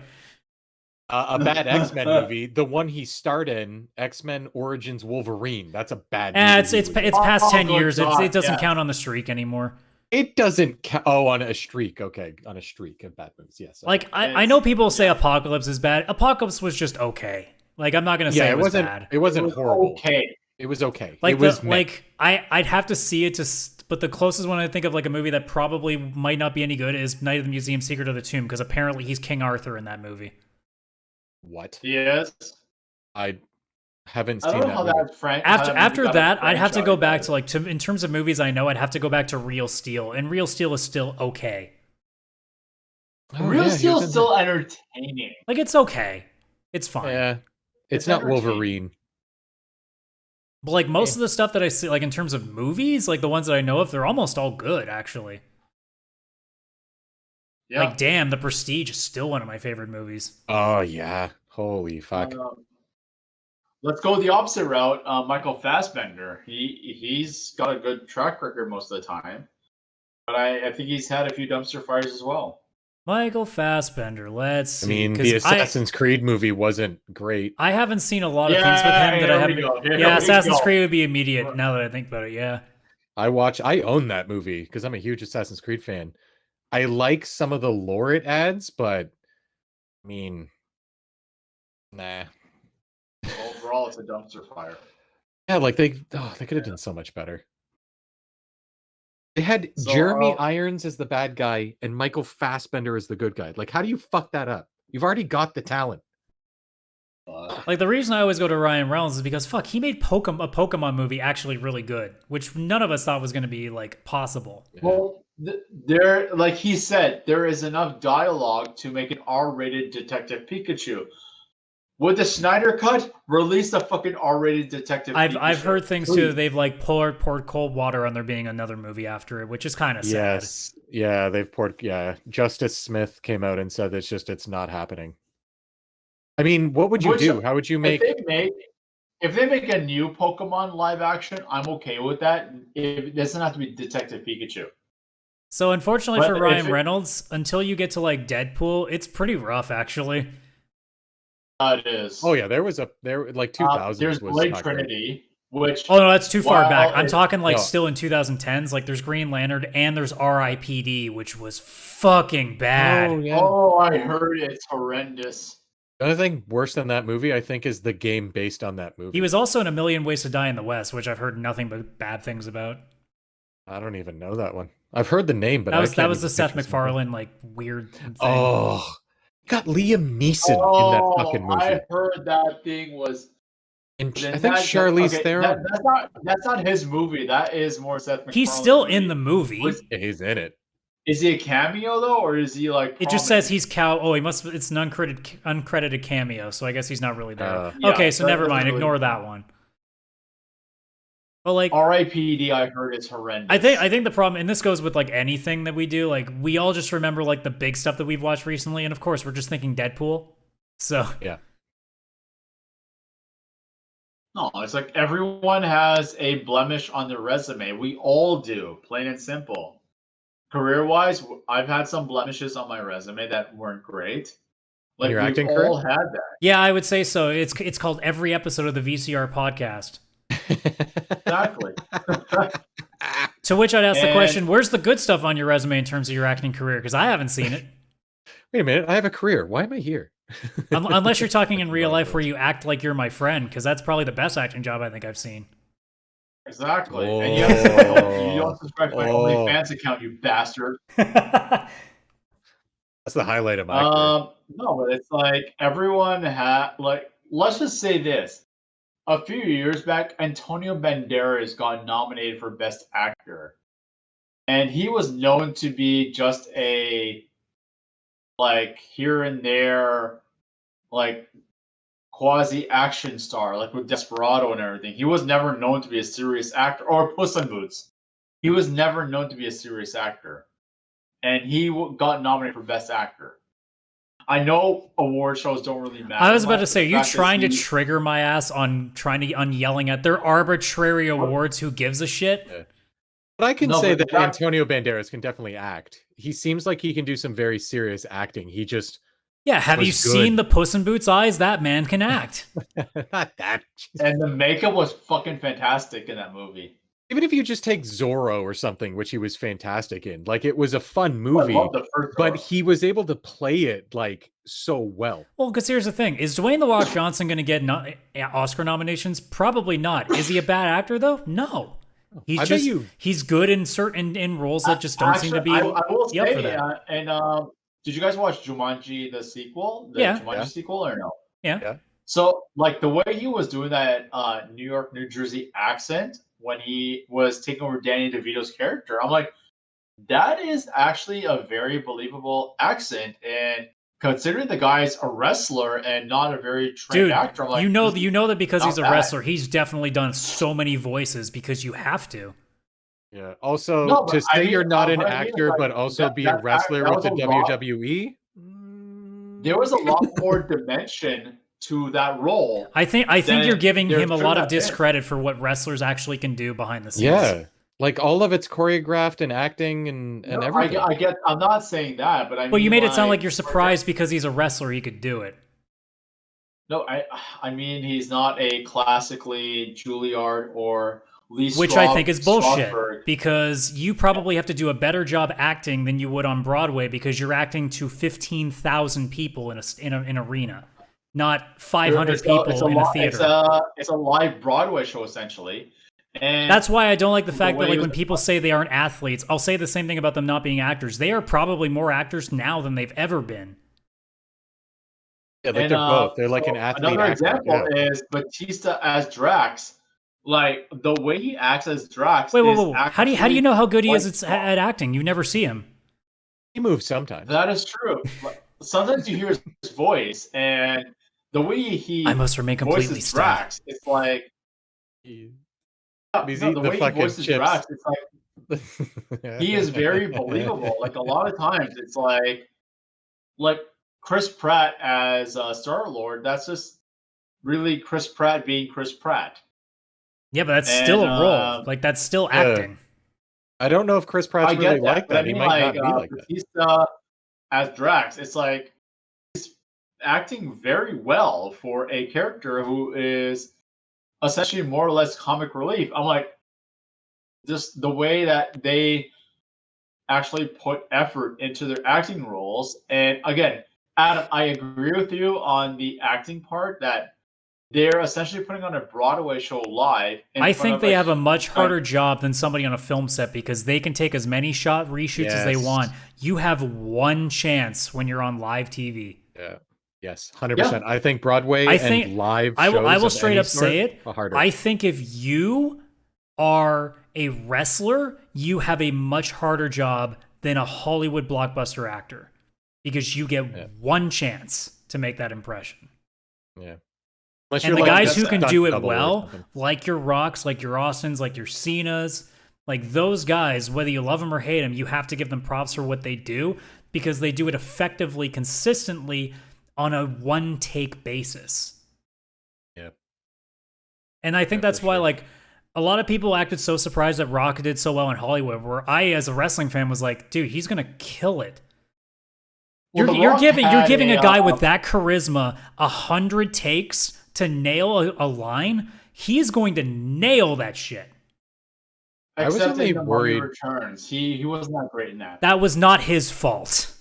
A bad X-Men movie. The one he starred in, X-Men Origins Wolverine. That's a bad movie. It's past 10 Oh, years. God, It doesn't yeah. count on the streak anymore. It doesn't count. Oh, on a streak. Okay, on a streak of bad movies. Yes. Like I know people say Apocalypse is bad. Apocalypse was just okay. Like I'm not gonna say it wasn't bad. It wasn't horrible. Okay. It was okay. Like it was I'd have to see it but the closest one I think of like a movie that probably might not be any good is Night of the Museum: Secret of the Tomb, because apparently he's King Arthur in that movie. What? Yes. I haven't I seen don't know how that. that Frank. After that, I'd have to go back to in terms of movies I know, I'd have to go back to Real Steel, and Real Steel is still okay. Real Steel is still entertaining. Like it's okay, it's fine. Yeah, it's not Wolverine. But like most of the stuff that I see, like in terms of movies, like the ones that I know of, they're almost all good actually. Yeah. Like damn, The Prestige is still one of my favorite movies. Oh yeah, holy fuck. Let's go the opposite route. Michael Fassbender. He's got a good track record most of the time, but I think he's had a few dumpster fires as well. Michael Fassbender. Let's see. I mean, 'cause the Assassin's Creed movie wasn't great. I haven't seen a lot of things with him that I haven't. Yeah, Assassin's Creed would be immediate now that I think about it. Yeah. I own that movie because I'm a huge Assassin's Creed fan. I like some of the lore it adds, but I mean, nah. Overall, it's a dumpster fire. Yeah, like they could have done so much better. They had Jeremy Irons as the bad guy and Michael Fassbender as the good guy. Like, how do you fuck that up? You've already got the talent. Like the reason I always go to Ryan Reynolds is because he made a Pokemon movie actually really good, which none of us thought was going to be like possible. Well, there, like he said, there is enough dialogue to make an R-rated Detective Pikachu. Would the Snyder Cut release a fucking R-rated Detective Pikachu? I've heard things too that they've like poured cold water on there being another movie after it, which is kind of sad. Yes, yeah, they've poured. Yeah, Justice Smith came out and said it's not happening. I mean, what would you do? How would you make? If they make a new Pokemon live action, I'm okay with that. It doesn't have to be Detective Pikachu. So unfortunately for Ryan Reynolds, until you get to like Deadpool, it's pretty rough actually. It is. Oh yeah, there like 2000s. There's was Blade not Trinity, which no, that's too far back. I'm talking like No. still in 2010s. Like there's Green Lantern and there's R.I.P.D., which was fucking bad. Oh yeah. Oh, I heard it's horrendous. The only thing worse than that movie, I think, is the game based on that movie. He was also in A Million Ways to Die in the West, which I've heard nothing but bad things about. I don't even know that one. I've heard the name, but that was the Seth MacFarlane like weird thing. Oh, got Liam Neeson in that fucking movie. I heard that thing was. And I think Charlize Theron. That's not his movie. That is more Seth MacFarlane. He's still in the movie. Yeah, he's in it. Is he a cameo though, or is he like? It just says he's Cal. Oh, he must. It's an uncredited cameo, so I guess he's not really there. Okay, so never mind. Really ignore that one. But like R.I.P.D. I heard it's horrendous. I think the problem, and this goes with like anything that we do, like we all just remember like the big stuff that we've watched recently, and of course we're just thinking Deadpool. So yeah. No, it's like everyone has a blemish on their resume. We all do, plain and simple. Career-wise, I've had some blemishes on my resume that weren't great. Like your acting career? All had that. Yeah, I would say so. It's called every episode of the VCR podcast. Exactly. To which I'd ask the question, where's the good stuff on your resume in terms of your acting career? Because I haven't seen it. Wait a minute, I have a career. Why am I here? Unless you're talking in real life where you act like you're my friend, because that's probably the best acting job I think I've seen. Exactly. Oh. And you don't subscribe to my OnlyFans account, you bastard. That's the highlight of my career. No, but it's like everyone had, like, let's just say this. A few years back, Antonio Banderas got nominated for Best Actor. And he was known to be just a, like, here and there, like, quasi-action star, like with Desperado and everything. He was never known to be a serious actor, or Puss in Boots. He was never known to be a serious actor. And he got nominated for Best Actor. I know award shows don't really matter. I was about to say, are you trying to trigger my ass on yelling at their arbitrary awards? Who gives a shit? Yeah. But I can say that Antonio Banderas can definitely act. He seems like he can do some very serious acting. He just have you seen the Puss in Boots eyes? That man can act. Not that. And the makeup was fucking fantastic in that movie. Even if you just take Zorro or something, which he was fantastic in, like it was a fun movie, but he was able to play it like so well. Well, because here's the thing: is Dwayne The Rock Johnson going to get Oscar nominations? Probably not. Is he a bad actor though? No. He's good in certain roles that just don't seem to be. I will say, for that. Did you guys watch Jumanji the sequel? Jumanji sequel or no? Yeah. So like the way he was doing that New York, New Jersey accent when he was taking over Danny DeVito's character, I'm like, that is actually a very believable accent. And considering the guy's a wrestler and not a very trained actor, I'm like, you know that because he's a wrestler, he's definitely done so many voices because you have to. Yeah. Also, to say you're not an actor, but also be a wrestler with the WWE. There was a lot more dimension to that role. I think you're giving him a lot of discredit for what wrestlers actually can do behind the scenes. Yeah. Like all of it's choreographed and acting and everything. I'm not saying that, but I mean, well, you made it sound like you're surprised because he's a wrestler, he could do it. No, I mean he's not a classically Juilliard or Lee which I think is bullshit, because you probably have to do a better job acting than you would on Broadway because you're acting to 15,000 people in an arena, not 500 people in a theater. It's a live Broadway show essentially. And that's why I don't like the fact that like when people say they aren't athletes, I'll say the same thing about them not being actors. They are probably more actors now than they've ever been. Yeah, they're both. They're like an athlete. Another example is Batista as Drax. Like the way he acts as Drax. Wait. How do you know how good he is at acting? You never see him. He moves sometimes. That is true. Sometimes you hear his voice, and the way I must remain completely voices Drax, it's like. The way he voices Drax, it's like he is very believable. Like a lot of times, it's like Chris Pratt as Star-Lord. That's just really Chris Pratt being Chris Pratt. Yeah, but that's still a role. Like that's still acting. I don't know if Chris Pratt's really like that. He might not be like that. Batista as Drax, it's like he's acting very well for a character who is essentially more or less comic relief. I'm like, just the way that they actually put effort into their acting roles. And again, Adam, I agree with you on the acting part that they're essentially putting on a Broadway show live. I think they have a much harder job than somebody on a film set because they can take as many reshoots as they want. You have one chance when you're on live TV. Yeah. Yes, 100%. I think Broadway and live shows I will straight up say it. Harder. I think if you are a wrestler, you have a much harder job than a Hollywood blockbuster actor because you get one chance to make that impression. Yeah. And the guys who can do it well, like your Rocks, like your Austins, like your Cenas, like those guys, whether you love them or hate them, you have to give them props for what they do because they do it effectively, consistently on a one-take basis. Yeah. And I think that's why, like, a lot of people acted so surprised that Rock did so well in Hollywood, where I, as a wrestling fan, was like, dude, he's going to kill it. Well, you're giving a guy with that charisma 100 takes to nail a line. He's going to nail that shit. I was only worried. Returns. He wasn't that great in that. That was not his fault.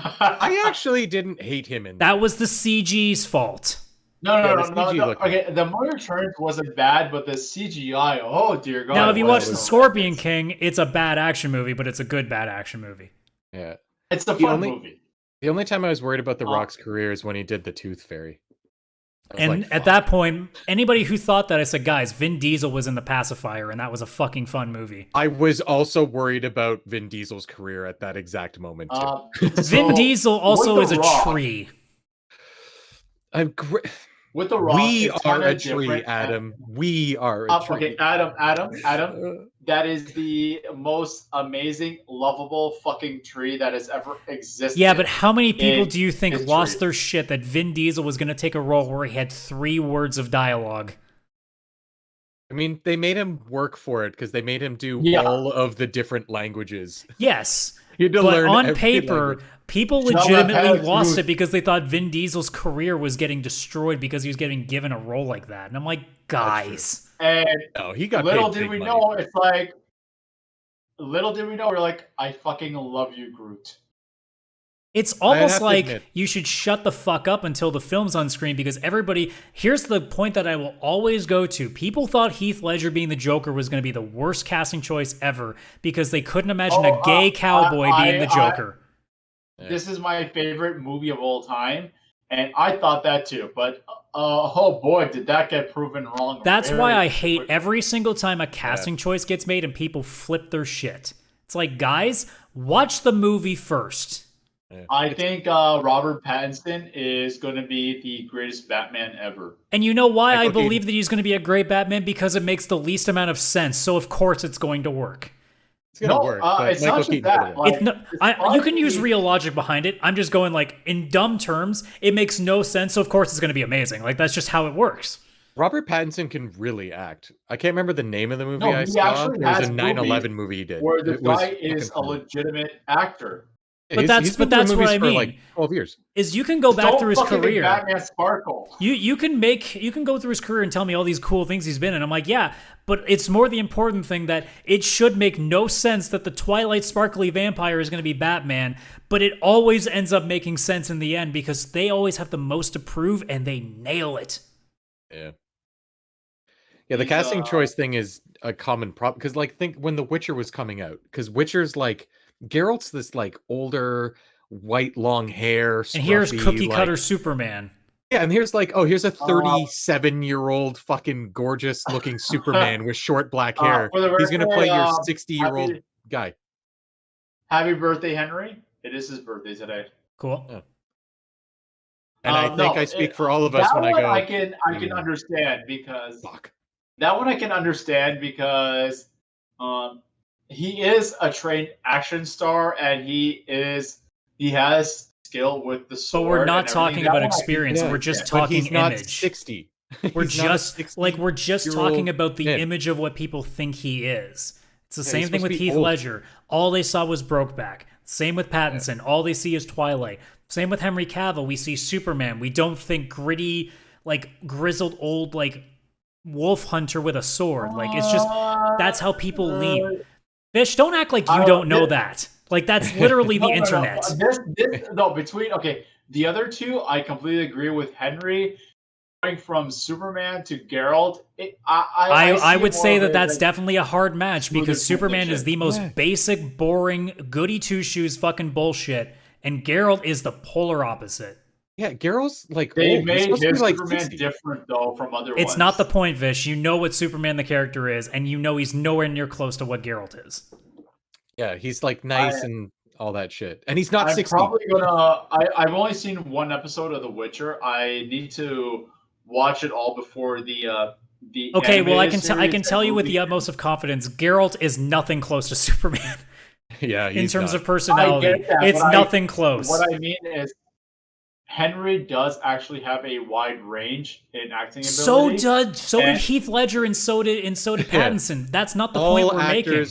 I actually didn't hate him in that. That was the CG's fault. No. Okay, the Mummy Returns wasn't bad, but the CGI, oh dear God. Now, if you watch The Scorpion King, it's a bad action movie, but it's a good bad action movie. Yeah. It's the fun movie. The only time I was worried about The Rock's career is when he did The Tooth Fairy. And like, at that point, anybody who thought that, I said, guys, Vin Diesel was in The Pacifier, and that was a fucking fun movie. I was also worried about Vin Diesel's career at that exact moment, too. Vin Diesel also is a tree. With The Rock, we are a tree, Adam. We are a tree. Okay, Adam. That is the most amazing, lovable fucking tree that has ever existed. Yeah, but how many people do you think lost their shit that Vin Diesel was going to take a role where he had 3 words of dialogue? I mean, they made him work for it because they made him do all of the different languages. Yes. But on paper, people legitimately lost it because they thought Vin Diesel's career was getting destroyed because he was getting given a role like that. And I'm like, guys. And he got little did we know, it's like, we're like, I fucking love you, Groot. It's almost like you should shut the fuck up until the film's on screen because here's the point that I will always go to. People thought Heath Ledger being the Joker was going to be the worst casting choice ever because they couldn't imagine a gay cowboy being the Joker. This is my favorite movie of all time, and I thought that too, but oh boy, did that get proven wrong. That's why I hate every single time a casting choice gets made and people flip their shit. It's like, guys, watch the movie first. I think Robert Pattinson is going to be the greatest Batman ever. And you know why I believe that he's going to be a great Batman? Because it makes the least amount of sense. So, of course, it's going to work. It's going to work. It's not just that. You can use real logic behind it. I'm just going, like, in dumb terms, it makes no sense. So, of course, it's going to be amazing. Like, that's just how it works. Robert Pattinson can really act. I can't remember the name of the movie I saw. There was a 9/11 movie he did. Where the guy is a legitimate actor. But that's what I mean. Like 12 years. Is you can go back through his career. Batman Sparkle. You can go through his career and tell me all these cool things he's been in. I'm like, yeah, but it's more the important thing that it should make no sense that the Twilight sparkly vampire is going to be Batman, but it always ends up making sense in the end because they always have the most to prove and they nail it. Yeah. Yeah, the casting choice thing is a common problem because, like, think when The Witcher was coming out, because Witcher's like Geralt's this like older, white, long hair, scruffy, and here's cookie cutter Superman. Yeah, and here's like, here's a 37-year-old fucking gorgeous looking Superman with short black hair. He's gonna play your 60-year-old guy. Happy birthday, Henry! It is his birthday today. Cool. Yeah. And I think I speak for all of us when I go. I can understand because that one I can understand because he is a trained action star and he has skill with the sword. But we're not talking about experience. We're just talking he's not image. 60. We're just talking about the image of what people think he is. It's the same thing with Heath Ledger. All they saw was Brokeback. Same with Pattinson. All they see is Twilight. Same with Henry Cavill. We see Superman. We don't think gritty, like grizzled old, like wolf hunter with a sword. Like it's just that's how people lean. Vish, don't act like you don't know that. Like that's literally the internet. The other two, I completely agree with Henry. going from Superman to Geralt, I would say that that's definitely a hard match because Superman is the most basic, boring, goody two shoes fucking bullshit, and Geralt is the polar opposite. Yeah, Geralt's like they old. made his like Superman 60. different though from other ones. It's not the point, Vish. You know what Superman the character is, and you know he's nowhere near close to what Geralt is. Yeah, he's like nice and all that shit, and he's not 60. Probably gonna. I've only seen one episode of The Witcher. I need to watch it all before the. Okay, well, I can tell you with the utmost of confidence, Geralt is nothing close to Superman. Yeah, in terms of personality, it's nothing close. What I mean is, Henry does actually have a wide range in acting ability. So did Heath Ledger, and so did Pattinson. That's not the point we're making.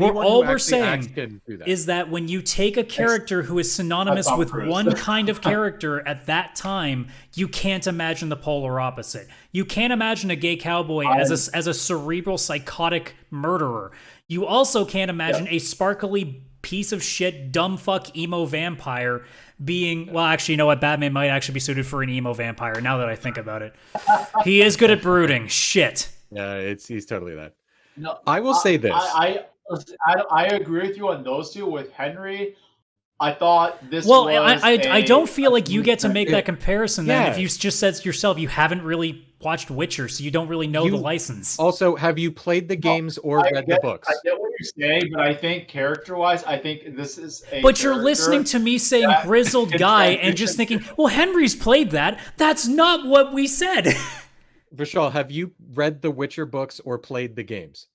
All we're saying is that when you take a character who is synonymous with one kind of character at that time, you can't imagine the polar opposite. You can't imagine a gay cowboy as a cerebral, psychotic murderer. You also can't imagine a sparkly piece of shit, dumb fuck emo vampire being, well, actually, you know what? Batman might actually be suited for an emo vampire now that I think about it. He is good at brooding. Shit. Yeah, he's totally that. No, I will say this. I agree with you on those two. With Henry, I thought this well, was I don't feel like you get to make that comparison then if you just said yourself you haven't really watched Witcher, so you don't really know the license. Also, have you played the games or read the books? I get what you're saying, but I think character-wise, I think this is a But you're listening to me saying grizzled guy and just thinking, well, Henry's played that. That's not what we said. Vishal, have you read the Witcher books or played the games?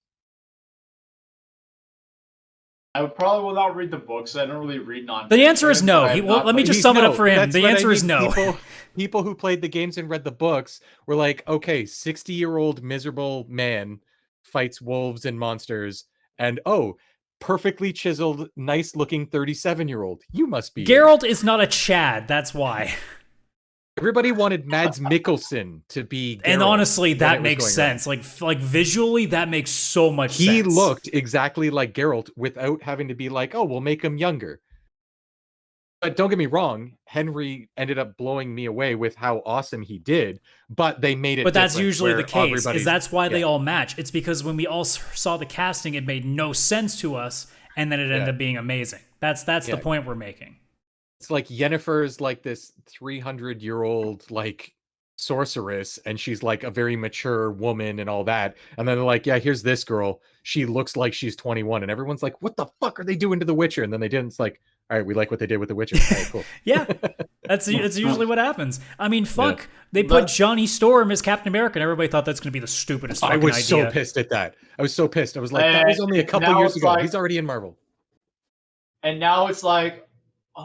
I probably will not read the books. I don't really read nonfiction. The answer is no. Let me just sum it up for him. The answer is no. People who played the games and read the books were like, okay, 60-year-old miserable man fights wolves and monsters, and perfectly chiseled, nice-looking 37-year-old. You must be. Geralt is not a Chad. That's why. Everybody wanted Mads Mikkelsen to be Geralt, and honestly, that makes sense. Like visually, that makes so much sense. He looked exactly like Geralt without having to be like, oh, we'll make him younger. But don't get me wrong, Henry ended up blowing me away with how awesome he did, but they made it. But that's usually the case, is that's why they all match. It's because when we all saw the casting, it made no sense to us, and then it ended up being amazing. That's the point we're making. It's like Yennefer's like this 300-year-old like sorceress, and she's like a very mature woman and all that. And then they're like, yeah, here's this girl. She looks like she's 21, and everyone's like, what the fuck are they doing to The Witcher? And then they didn't. It's like, all right, we like what they did with The Witcher. All right, cool. Yeah, that's usually what happens. I mean, fuck, they put Johnny Storm as Captain America, and everybody thought that's going to be the stupidest fucking idea. I was so pissed at that. I was so pissed. I was like, that was only a couple years ago. He's already in Marvel. And now it's like, you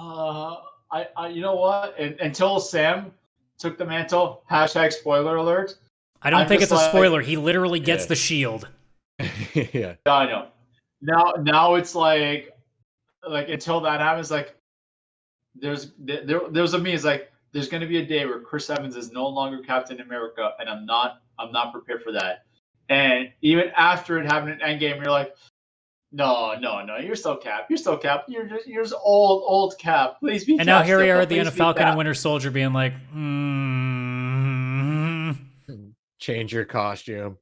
know what? Until Sam took the mantle, # spoiler alert. I don't think it's a spoiler. He literally gets the shield. Yeah, I know. Now it's like until that happens, like there's a me. It's like there's going to be a day where Chris Evans is no longer Captain America, and I'm not prepared for that. And even after it happened in Endgame, you're like, no, you're still Cap. You're still Cap. You're just old Cap. Please be. And Cap now here we are at the end of Falcon and Winter Soldier, being like, change your costume.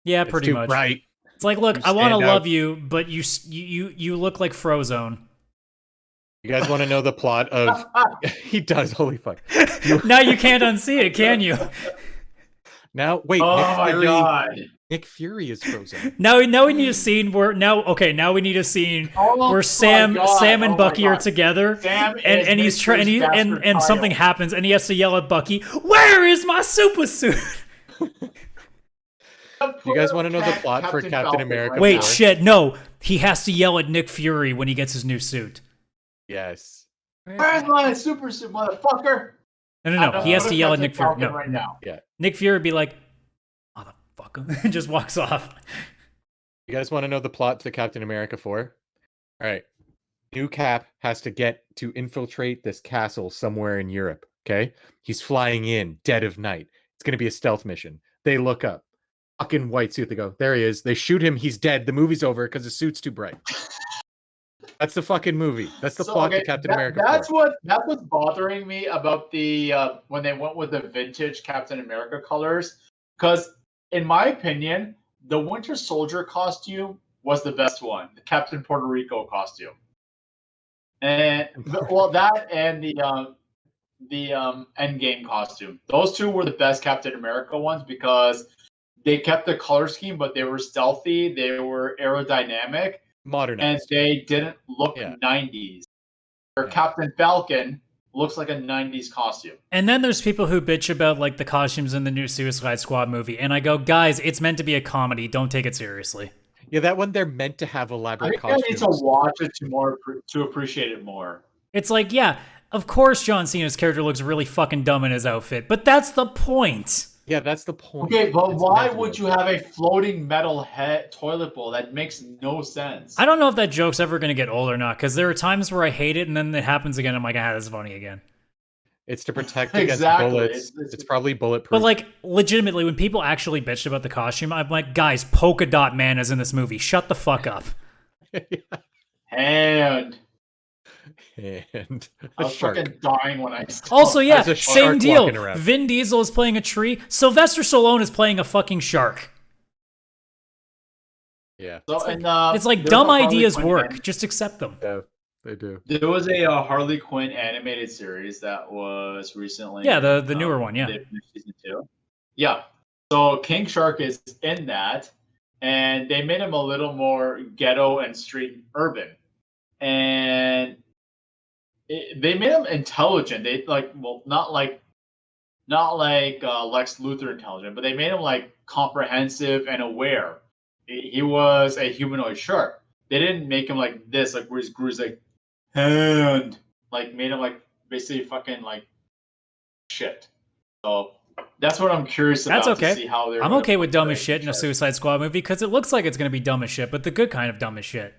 Yeah, pretty much. Right. It's like, look, I want to love you, but you look like Frozone. You guys want to know the plot of? He does. Holy fuck! Now you can't unsee it, can you? Now wait. Oh my god. Nick Fury is Frozen. Now we need a scene where we need a scene where Sam and Bucky are together, and he's trying and something happens, and he has to yell at Bucky, "Where is my super suit?" You guys want to know the plot for Captain America? Wait, shit, no. He has to yell at Nick Fury when he gets his new suit. Yes. Where's my super suit, motherfucker? No. He has to yell at Nick Fury. No, right now. Yeah. Nick Fury would be like, motherfucker, and just walks off. You guys want to know the plot to Captain America 4? All right. New Cap has to get to infiltrate this castle somewhere in Europe, okay? He's flying in, dead of night. It's going to be a stealth mission. They look up. Fucking white suit. They go, there he is. They shoot him. He's dead. The movie's over because his suit's too bright. That's the fucking movie. That's the plot to Captain America. That's what's bothering me about the when they went with the vintage Captain America colors. Because in my opinion, the Winter Soldier costume was the best one, the Captain Puerto Rico costume. And that and the Endgame costume. Those two were the best Captain America ones because they kept the color scheme, but they were stealthy, they were aerodynamic, modernized, and they didn't look 90s. Or Captain Falcon looks like a 90s costume. And then there's people who bitch about like the costumes in the new Suicide Squad movie, and I go, guys, it's meant to be a comedy. Don't take it seriously. Yeah, that one they're meant to have elaborate costumes. I need to watch it to appreciate it more. It's like, yeah, of course John Cena's character looks really fucking dumb in his outfit, but that's the point. Yeah, that's the point. Okay, but why would you have a floating metal head toilet bowl? That makes no sense. I don't know if that joke's ever going to get old or not, because there are times where I hate it, and then it happens again, I'm like, that's funny again. It's to protect against bullets. It's probably bulletproof. But, like, legitimately, when people actually bitched about the costume, I'm like, guys, Polka Dot Man is in this movie. Shut the fuck up. And I was fucking dying when I saw. Also, yeah, same deal. Around. Vin Diesel is playing a tree. Sylvester Stallone is playing a fucking shark. Yeah. So, it's like dumb ideas work. Just accept them. Yeah, they do. There was a Harley Quinn animated series that was recently. Yeah, the newer one, yeah. Season 2. Yeah. So King Shark is in that, and they made him a little more ghetto and street urban. And they made him intelligent. They not like Lex Luthor intelligent, but they made him like comprehensive and aware. He was a humanoid shark. They didn't make him like this, like where his Gru's like hand, like made him like basically fucking like shit. So that's what I'm curious about. That's okay. To see how they're. I'm okay with dumb as shit in a Suicide Squad movie because it looks like it's going to be dumb as shit, but the good kind of dumb as shit.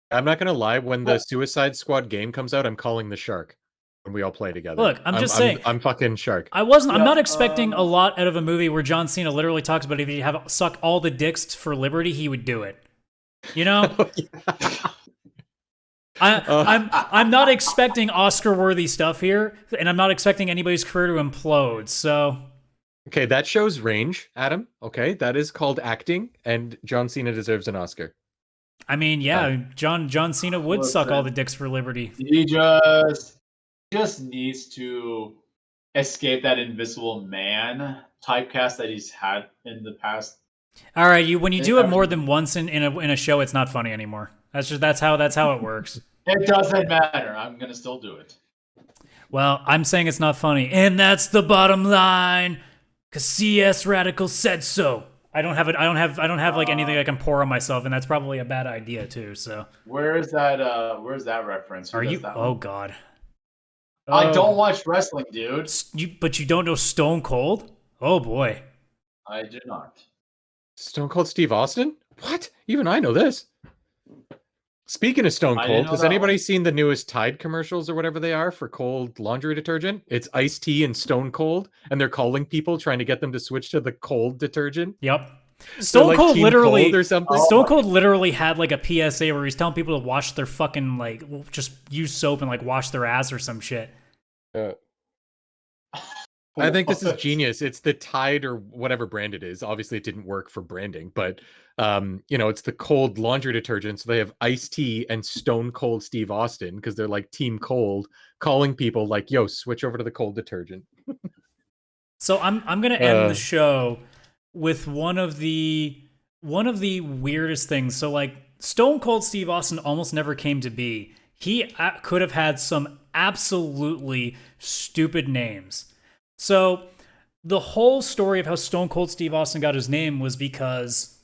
I'm not gonna lie. When the Suicide Squad game comes out, I'm calling the Shark when we all play together. Look, I'm just saying. I'm fucking Shark. I'm not expecting a lot out of a movie where John Cena literally talks about if he have suck all the dicks for liberty, he would do it. You know. I'm not expecting Oscar-worthy stuff here, and I'm not expecting anybody's career to implode. So. Okay, that shows range, Adam. Okay, that is called acting, and John Cena deserves an Oscar. I mean, yeah, John Cena would suck all the dicks for liberty. He just needs to escape that Invisible Man typecast that he's had in the past. All right, when you do it more than once in a show, it's not funny anymore. That's how it works. It doesn't matter. I'm gonna still do it. Well, I'm saying it's not funny, and that's the bottom line. Cause XIII said so. I don't have like anything I can pour on myself, and that's probably a bad idea too. So where's that reference? Are you? Oh God. I don't watch wrestling, dude. But you don't know Stone Cold? Oh boy. I do not. Stone Cold Steve Austin? What? Even I know this. Speaking of Stone Cold, has anybody seen the newest Tide commercials or whatever they are for cold laundry detergent? It's iced tea and Stone Cold, and they're calling people trying to get them to switch to the cold detergent. Yep. Stone Cold literally or something. Stone Cold literally had like a PSA where he's telling people to wash their fucking like just use soap and like wash their ass or some shit. I think this is genius. It's the Tide or whatever brand it is. Obviously, it didn't work for branding, but it's the cold laundry detergent. So they have iced tea and Stone Cold Steve Austin because they're like Team Cold, calling people like, "Yo, switch over to the cold detergent." So I'm gonna end the show with one of the weirdest things. So like Stone Cold Steve Austin almost never came to be. He could have had some absolutely stupid names. So the whole story of how Stone Cold Steve Austin got his name was because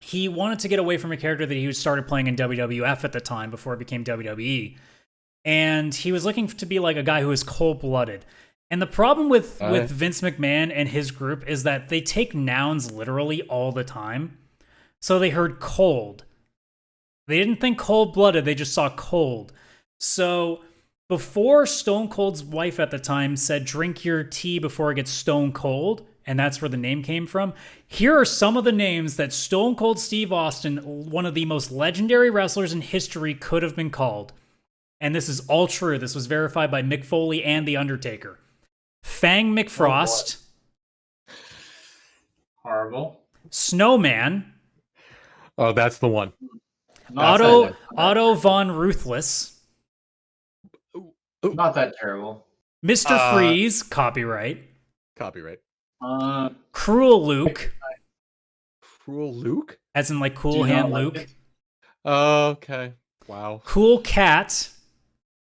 he wanted to get away from a character that he started playing in WWF at the time before it became WWE. And he was looking to be like a guy who is cold-blooded. And the problem with Vince McMahon and his group is that they take nouns literally all the time. So they heard cold. They didn't think cold-blooded, they just saw cold. So before Stone Cold's wife at the time said, drink your tea before it gets stone cold, and that's where the name came from. Here are some of the names that Stone Cold Steve Austin, one of the most legendary wrestlers in history, could have been called. And this is all true. This was verified by Mick Foley and The Undertaker. Fang McFrost. Horrible. Snowman. Oh, that's the one. Otto Von Ruthless. Not that terrible. Mr. Freeze, copyright. Copyright. Cruel Luke. Cruel Luke? As in like Cool Hand Luke. It? Okay. Wow. Cool Cat.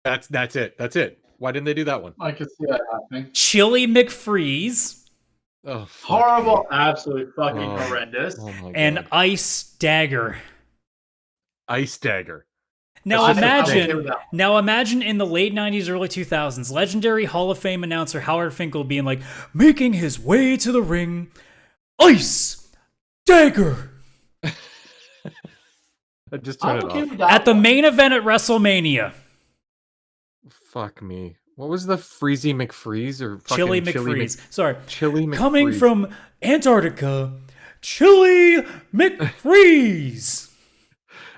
That's it. Why didn't they do that one? I can see that happening. Chili McFreeze. Oh, horrible, absolutely fucking horrendous. Oh my God. And Ice Dagger. Ice Dagger. Now imagine in the late 90s, early 2000s, legendary Hall of Fame announcer Howard Finkel being like, making his way to the ring, Ice Dagger. Just turn it off. At the main event at WrestleMania. Fuck me. What was the Freezy McFreeze or Chili McFreeze? Sorry. Chili McFreeze. Coming from Antarctica, Chili McFreeze.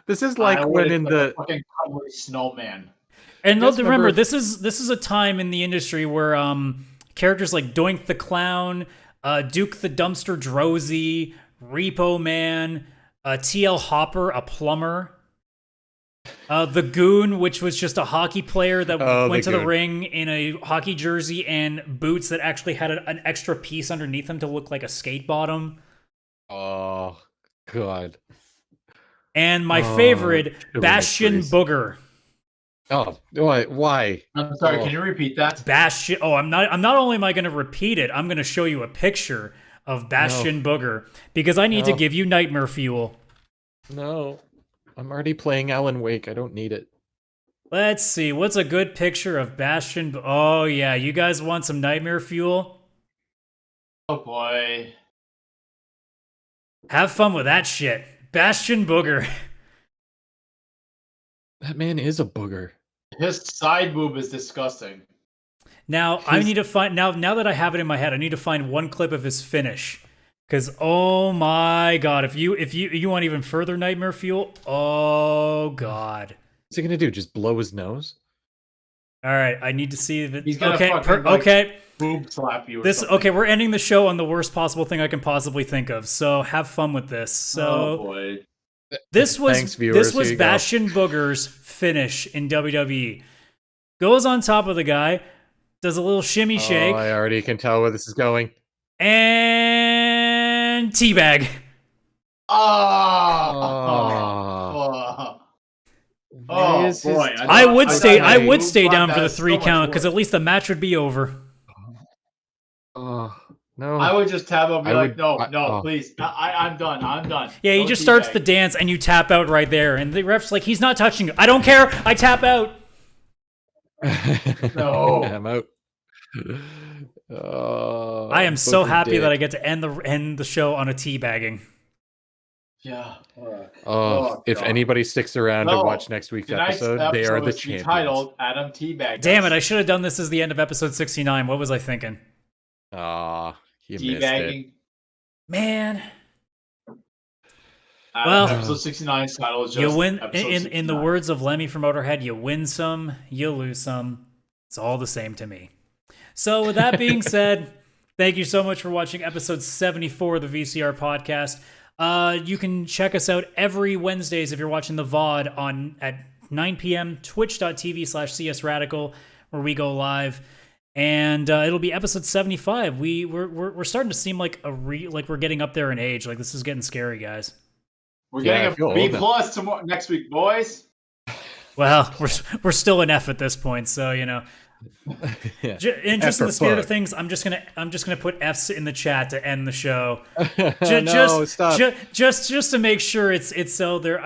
This is like when in the fucking snowman. And remember, this is a time in the industry where characters like Doink the Clown, Duke the Dumpster Drozy, Repo Man, TL Hopper, a plumber, the Goon, which was just a hockey player that went to the ring in a hockey jersey and boots that actually had an extra piece underneath them to look like a skate bottom. Oh, God. And my favorite, Bastion Booger. Oh, why? I'm sorry, can you repeat that? Bastion. Oh, I'm not only am I going to repeat it, I'm going to show you a picture of Bastion Booger because I need to give you nightmare fuel. No. I'm already playing Alan Wake. I don't need it. Let's see. What's a good picture of Bastion? Oh, yeah. You guys want some nightmare fuel? Oh, boy. Have fun with that shit. Bastion Booger. That man is a booger. His side boob is disgusting. Now, I need to find... Now that I have it in my head, I need to find one clip of his finish. Because, oh my God, if you want even further nightmare fuel, oh God. What's he going to do? Just blow his nose? All right, I need to see if it... He's gonna boob slap you or something. Okay, we're ending the show on the worst possible thing I can possibly think of. So have fun with this. So oh boy. This was Thanks, viewers. Bastion Booger's finish in WWE. Goes on top of the guy, does a little shimmy shake. I already can tell where this is going. And teabag. Oh boy! I would stay down for the 3 count because at least the match would be over. No. I would just tap up and be no, please. I'm done. Yeah, he just starts the dance and you tap out right there. And the ref's like, he's not touching you. I don't care. I tap out. No. I'm out. I am so happy that I get to end the show on a teabagging. Yeah. If anybody sticks around to watch next week's episode, they are the champions. Titled Adam Teabag. Damn it! I should have done this as the end of episode 69. What was I thinking? You missed it. Man. Episode 69's title is just you win. In the words of Lemmy from Motorhead, you win some, you lose some. It's all the same to me. So with that being said, thank you so much for watching episode 74 of the VCR podcast. You can check us out every Wednesdays if you're watching the VOD at 9 p.m. twitch.tv/csradical where we go live. And it'll be episode 75. We're starting to seem like we're getting up there in age. Like this is getting scary, guys. We're getting a B+ tomorrow next week, boys. Well, we're still an F at this point, so you know. Yeah. In the spirit of things, I'm just gonna put F's in the chat to end the show. Stop. Just to make sure it's so there.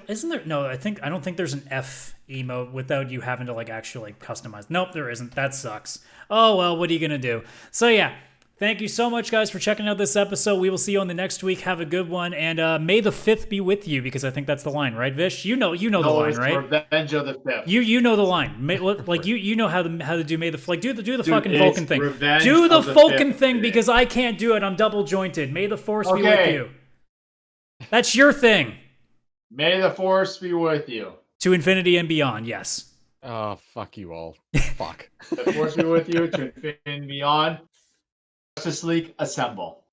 Isn't there? No, I don't think there's an F emote without you having to actually customize. Nope, there isn't. That sucks. Oh well, what are you gonna do? So yeah, Thank you so much, guys, for checking out this episode. We will see you on the next week. Have a good one, and may the 5th be with you, because I think that's the line, right, Vish? You know the line, right? Revenge of the 5th. You know the line. Like you know how to do May the like do the fucking Vulcan thing. Revenge do the Vulcan 5th, thing because I can't do it. I'm double jointed. May the Force be with you. That's your thing. May the Force be with you. To infinity and beyond. Yes. Oh, fuck you all. Fuck. The Force be with you. To infinity and beyond. Justice League assemble.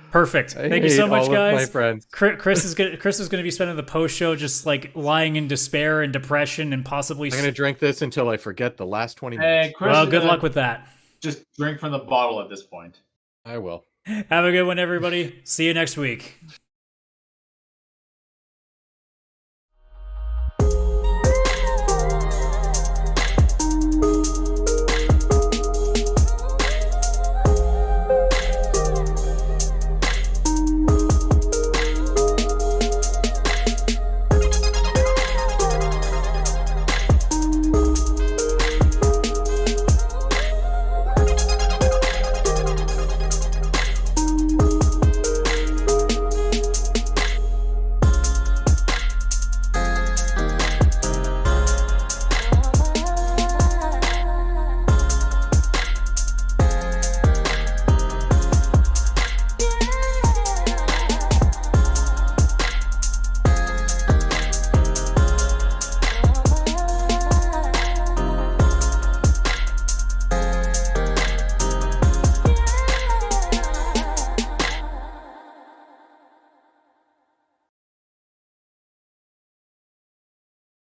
Perfect. Thank you so much, guys. My friends. Chris is gonna be spending the post show just like lying in despair and depression and possibly. I'm gonna drink this until I forget the last 20 minutes. Well, good luck with that. Just drink from the bottle at this point. I will. Have a good one, everybody. See you next week.